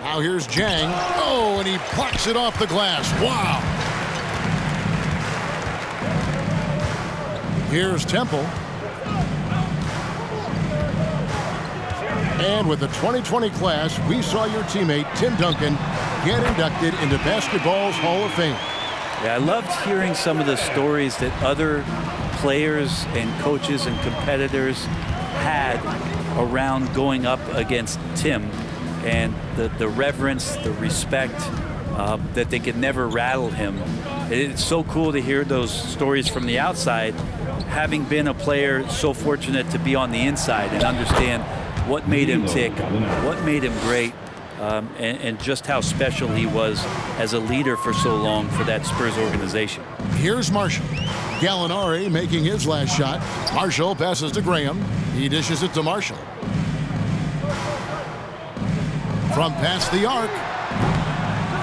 Now here's Jang. Oh, and he plucks it off the glass. Wow. Here's Temple. And with the 2020 class, we saw your teammate, Tim Duncan, get inducted into basketball's Hall of Fame. Yeah, I loved hearing some of the stories that other players and coaches and competitors had around going up against Tim, and the reverence, the respect, that they could never rattle him. It's so cool to hear those stories from the outside, having been a player so fortunate to be on the inside and understand what made him tick, what made him great, and just how special he was as a leader for so long for that Spurs organization. Here's Marshall. Gallinari making his last shot. Marshall passes to Graham. He dishes it to Marshall. From past the arc.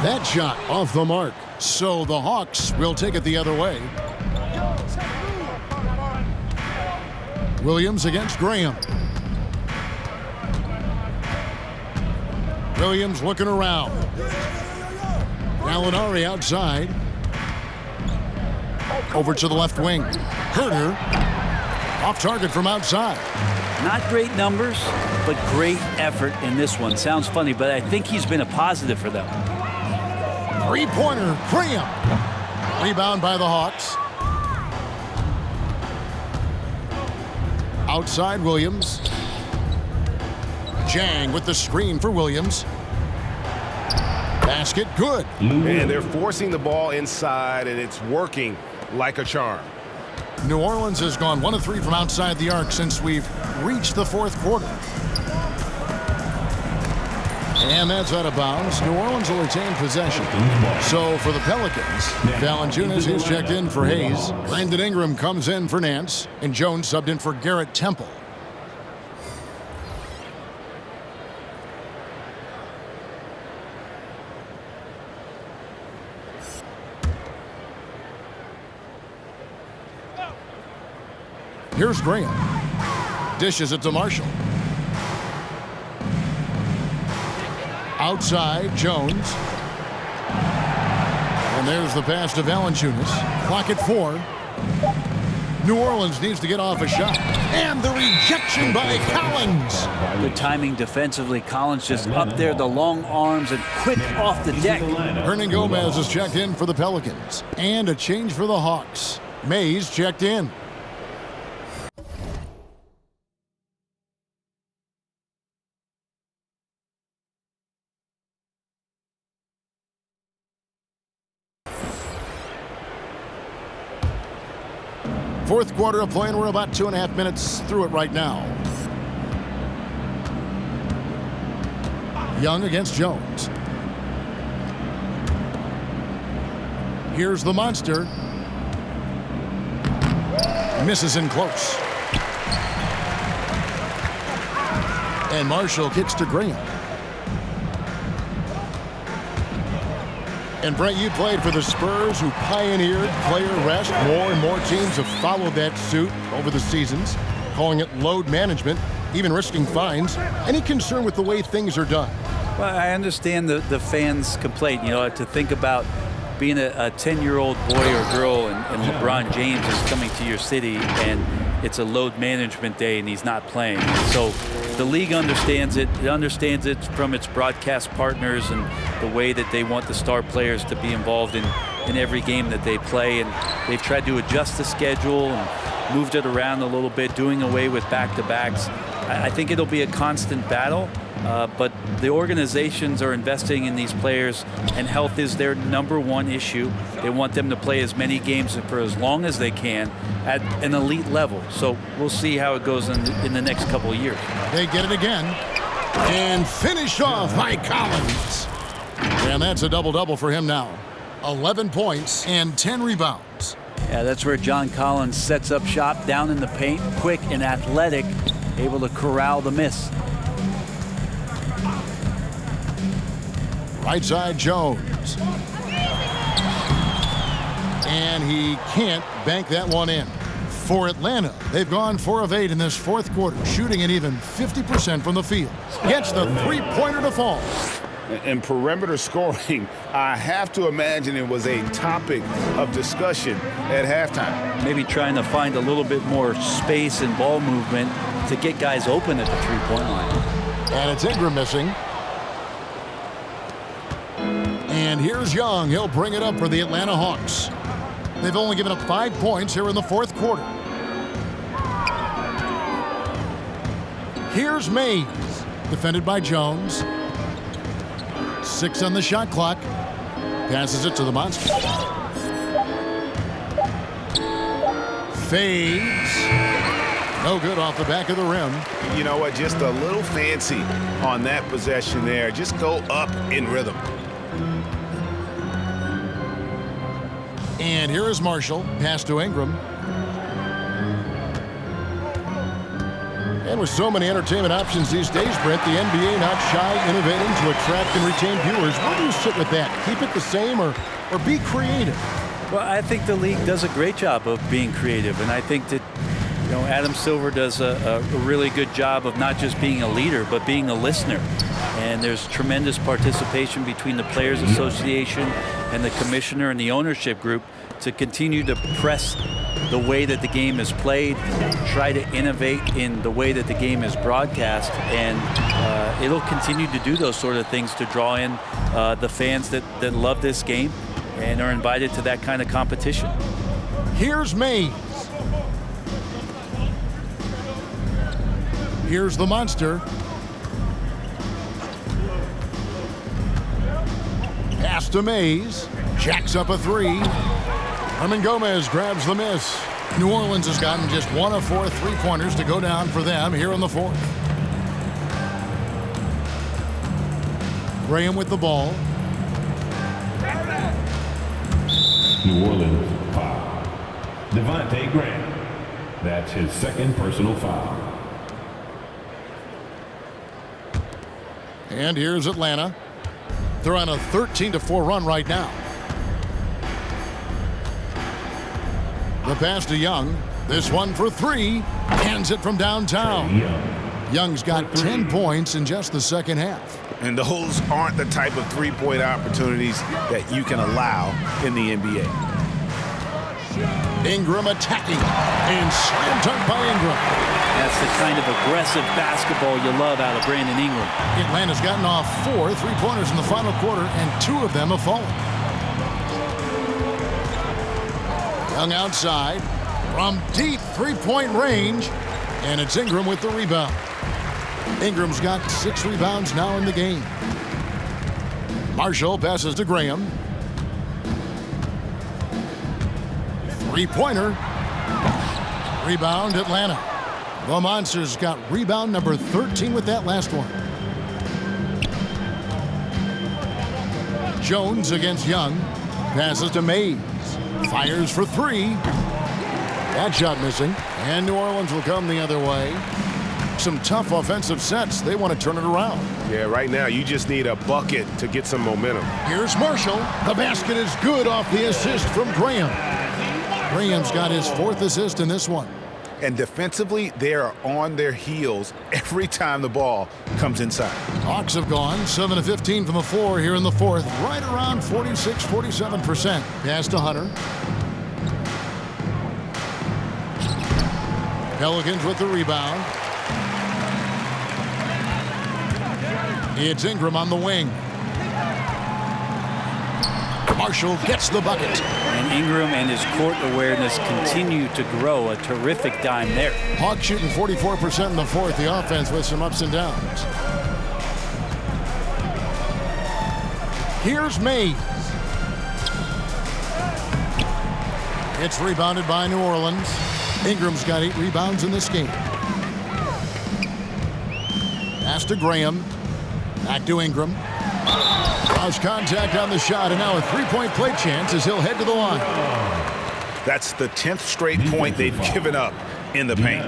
That shot off the mark. So the Hawks will take it the other way. Williams against Graham. Williams looking around. Gallinari outside. Over to the left wing. Herter off target from outside. Not great numbers, but great effort in this one. Sounds funny, but I think he's been a positive for them. Three-pointer, Graham. Rebound by the Hawks. Outside Williams. Jang with the screen for Williams. Basket good. And they're forcing the ball inside, and it's working like a charm. New Orleans has gone 1 of 3 from outside the arc since we've reached the 4th quarter. And that's out of bounds. New Orleans will retain possession. So for the Pelicans, Valanciunas is checked in for Hayes. Brandon Ingram comes in for Nance. And Jones subbed in for Garrett Temple. Here's Graham. Dishes it to Marshall. Outside, Jones. And there's the pass to Valanciunas. Clock at 4. New Orleans needs to get off a shot. And the rejection by Collins. Good timing defensively. Collins just up there, the long arms, and quick off the deck. Hernan Gomez is checked in for the Pelicans. And a change for the Hawks. Mays checked in. Fourth quarter of play, and we're about 2.5 minutes through it right now. Young against Jones. Here's the monster. Misses in close. And Marshall kicks to Graham. And Brent, you played for the Spurs, who pioneered player rest. More and more teams have followed that suit over the seasons, calling it load management, even risking fines. Any concern with the way things are done? Well, I understand the fans' complaint, to think about being a 10-year-old boy or girl and LeBron James is coming to your city and it's a load management day and he's not playing. So the league understands it. It understands it from its broadcast partners and the way that they want the star players to be involved in every game that they play. And they've tried to adjust the schedule and moved it around a little bit, doing away with back-to-backs. I think it'll be a constant battle, but the organizations are investing in these players, and health is their #1 issue. They want them to play as many games for as long as they can at an elite level. So we'll see how it goes in the next couple of years. They get it again. And finished off by Collins. And that's a double-double for him now. 11 points and 10 rebounds. Yeah, that's where John Collins sets up shop down in the paint, quick and athletic, able to corral the miss. Right side, Jones. And he can't bank that one in. For Atlanta, they've gone 4 of 8 in this fourth quarter, shooting an even 50% from the field. Gets the three-pointer to fall. And perimeter scoring, I have to imagine it was a topic of discussion at halftime. Maybe trying to find a little bit more space and ball movement to get guys open at the three-point line. And it's Ingram missing. And here's Young. He'll bring it up for the Atlanta Hawks. They've only given up 5 points here in the fourth quarter. Here's Mays, defended by Jones. 6 on the shot clock. Passes it to the monster. Fades. No good off the back of the rim. You know what? Just a little fancy on that possession there. Just go up in rhythm. And here is Marshall. Pass to Ingram. And with so many entertainment options these days, Brent, the NBA not shy innovating to attract and retain viewers. Where do you sit with that? Keep it the same or be creative? Well, I think the league does a great job of being creative, and I think that Adam Silver does a really good job of not just being a leader, but being a listener. And there's tremendous participation between the Players Association and the commissioner and the ownership group to continue to press the way that the game is played, try to innovate in the way that the game is broadcast, and it'll continue to do those sort of things to draw in the fans that love this game and are invited to that kind of competition. Here's Mays. Here's the monster. Pass to Mays. Jacks up a 3. Herman Gomez grabs the miss. New Orleans has gotten just 1 of 4 3-pointers to go down for them here in the fourth. Graham with the ball. New Orleans foul. Devontae Graham. That's his second personal foul. And here's Atlanta. They're on a 13-4 run right now. The pass to Young. This one for 3. Hands it from downtown. Young's got 10 points in just the second half. And those aren't the type of three-point opportunities that you can allow in the NBA. Ingram attacking. And slam dunk by Ingram. That's the kind of aggressive basketball you love out of Brandon Ingram. Atlanta's gotten off 4 3-pointers in the final quarter, and 2 of them have fallen. Young outside from deep 3-point range, and it's Ingram with the rebound. Ingram's got 6 rebounds now in the game. Marshall passes to Graham. 3-pointer. Rebound Atlanta. The Monsters got rebound number 13 with that last one. Jones against Young. Passes to Mays. Fires for 3. That shot missing. And New Orleans will come the other way. Some tough offensive sets. They want to turn it around. Yeah, right now you just need a bucket to get some momentum. Here's Marshall. The basket is good off the assist from Graham. Graham's got his 4th assist in this one. And defensively, they are on their heels every time the ball comes inside. Hawks have gone 7 of 15 from the floor here in the fourth. Right around 46-47%. Pass to Hunter. Pelicans with the rebound. It's Ingram on the wing. Marshall gets the bucket. And Ingram and his court awareness continue to grow. A terrific dime there. Hawks shooting 44% in the fourth. The offense with some ups and downs. Here's Mays. It's rebounded by New Orleans. Ingram's got 8 rebounds in this game. Pass to Graham. Back to Ingram. Draws contact on the shot, and now a 3-point play chance as he'll head to the line. That's the 10th straight point they've given up in the paint.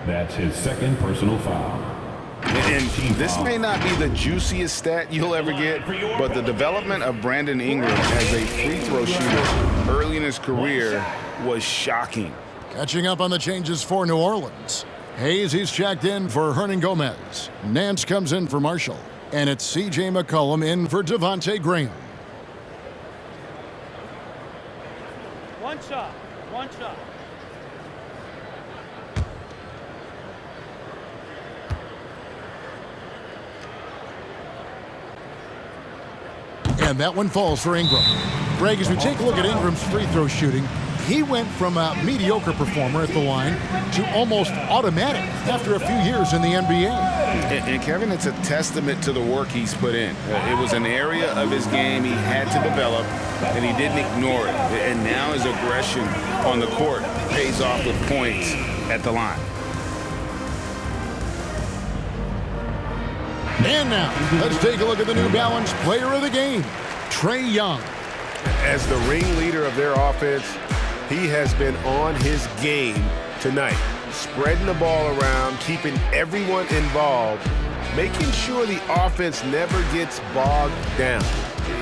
That's his second personal foul. And this may not be the juiciest stat you'll ever get, but the development of Brandon Ingram as a free throw shooter early in his career was shocking. Catching up on the changes for New Orleans. Hayes, he's checked in for Hernan Gomez. Nance comes in for Marshall. And it's C.J. McCollum in for Devontae Graham. One shot. And that one falls for Ingram. Greg, as we take a look at Ingram's free throw shooting, he went from a mediocre performer at the line to almost automatic after a few years in the NBA. And Kevin, it's a testament to the work he's put in. It was an area of his game he had to develop, and he didn't ignore it. And now his aggression on the court pays off with points at the line. And now, let's take a look at the New Balance player of the game, Trae Young. As the ringleader of their offense, he has been on his game tonight, spreading the ball around, keeping everyone involved, making sure the offense never gets bogged down.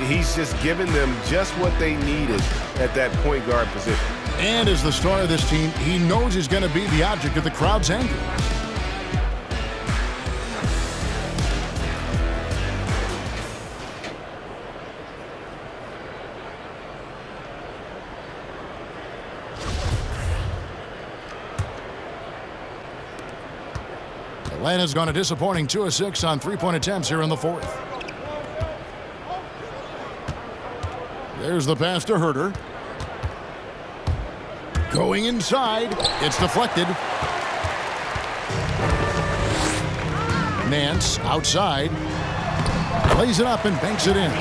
He's just giving them just what they needed at that point guard position. And as the star of this team, he knows he's going to be the object of the crowd's anger. Atlanta's gone a disappointing 2 of 6 on 3-point attempts here in the 4th. There's the pass to Herder. Going inside. It's deflected. Nance outside. Plays it up and banks it in.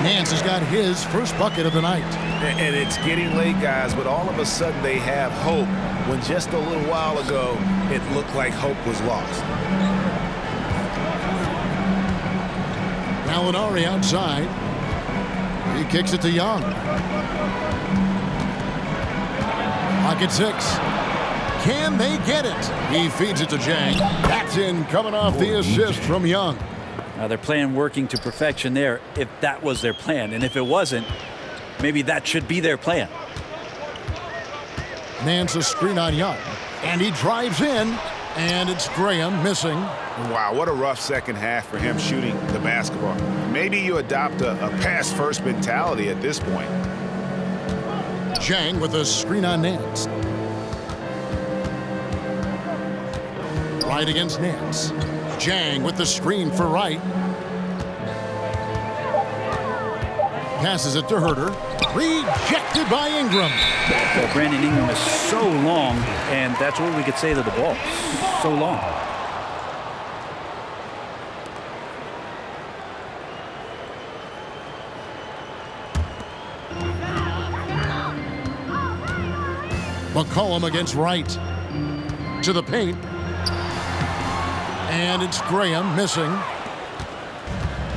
Nance has got his first bucket of the night. And it's getting late, guys, but all of a sudden they have hope when just a little while ago it looked like hope was lost. Gallinari outside. He kicks it to Young. Pocket 6. Can they get it? He feeds it to Jang. That's in, coming off the assist from Young. Now they're playing working to perfection there, if that was their plan. And if it wasn't, maybe that should be their plan. Nance a screen on Young. And he drives in. And it's Graham missing. Wow, what a rough second half for him shooting the basketball. Maybe you adopt a pass-first mentality at this point. Jang with a screen on Nance. Wright against Nance. Jang with the screen for Wright. Passes it to Herder. Rejected by Ingram. Well, Brandon Ingram is so long, and that's what we could say to the ball. So long. McCollum against Wright. To the paint. And it's Graham missing.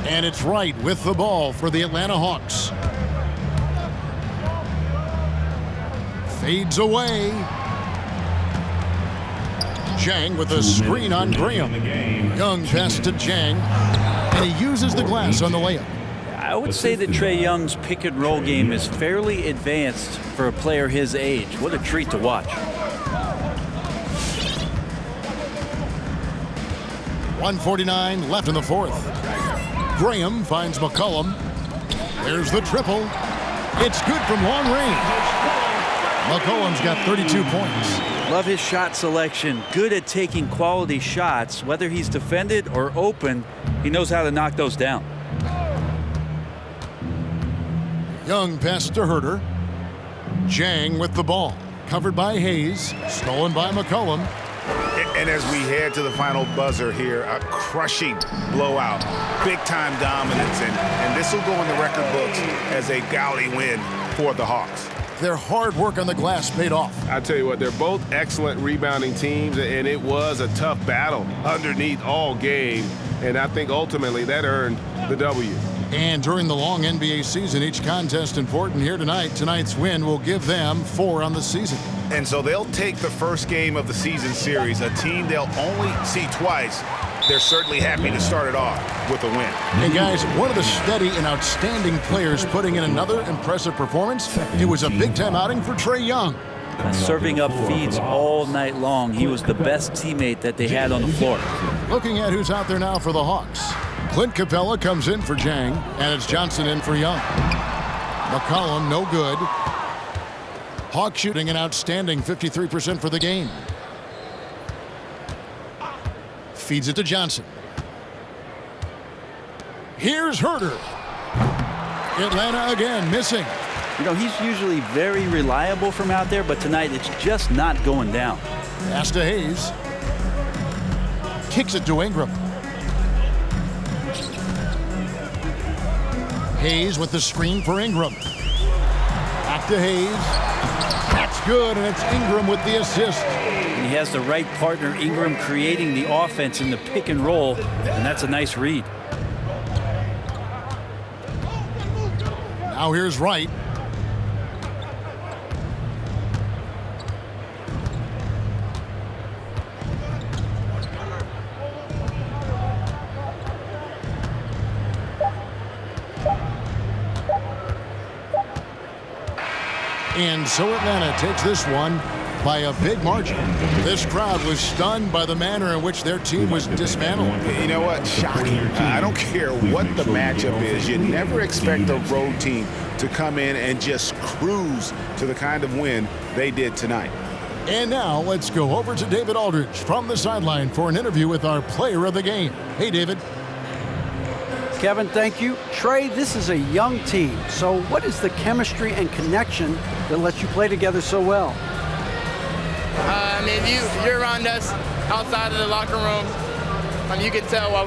And it's Wright with the ball for the Atlanta Hawks. Fades away. Jang with a screen on Graham. Young pass to Jang. And he uses the glass on the layup. I would say that Trae Young's pick and roll game is fairly advanced for a player his age. What a treat to watch. .149 left in the 4th. Graham finds McCollum. There's the triple. It's good from long range. McCollum's got 32 points. Love his shot selection. Good at taking quality shots. Whether he's defended or open, he knows how to knock those down. Young pass to Herder. Jang with the ball. Covered by Hayes. Stolen by McCollum. And as we head to the final buzzer here, a crushing blowout, big-time dominance, and this will go in the record books as a gaudy win for the Hawks. Their hard work on the glass paid off. I tell you what, they're both excellent rebounding teams, and it was a tough battle underneath all game, and I think ultimately that earned the W. And during the long NBA season, each contest important here tonight. Tonight's win will give them 4 on the season. And so they'll take the first game of the season series, a team they'll only see twice. They're certainly happy to start it off with a win. And guys, one of the steady and outstanding players putting in another impressive performance. It was a big-time outing for Trae Young. Serving up feeds all night long. He was the best teammate that they had on the floor. Looking at who's out there now for the Hawks. Clint Capella comes in for Jang, and it's Johnson in for Young. McCollum, no good. Hawks shooting an outstanding 53% for the game. Feeds it to Johnson. Here's Herter. Atlanta again missing. You know, he's usually very reliable from out there, but tonight it's just not going down. Pass to Hayes. Kicks it to Ingram. Hayes with the screen for Ingram. Back to Hayes. That's good, and it's Ingram with the assist. He has the right partner, Ingram, creating the offense in the pick and roll, and that's a nice read. Now here's Wright. And so Atlanta takes this one by a big margin. This crowd was stunned by the manner in which their team was dismantled. You know what? Shocking. I don't care what the matchup is. You never expect a road team to come in and just cruise to the kind of win they did tonight. And now let's go over to David Aldridge from the sideline for an interview with our player of the game. Hey, David. Kevin, thank you. Trae, this is a young team. So what is the chemistry and connection that lets you play together so well? I mean, if you're around us outside of the locker room, you can tell why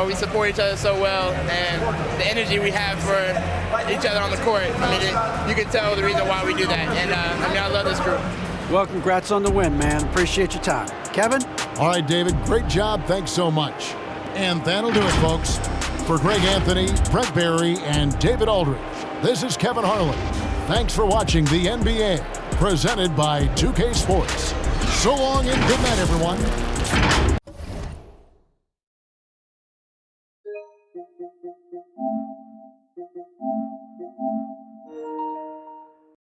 we support each other so well, and the energy we have for each other on the court. I mean, you can tell the reason why we do that. And I love this group. Well, congrats on the win, man. Appreciate your time. Kevin? All right, David, great job. Thanks so much. And that'll do it, folks. For Greg Anthony, Brett Barry, and David Aldridge, this is Kevin Harlan. Thanks for watching the NBA, presented by 2K Sports. So long and good night, everyone.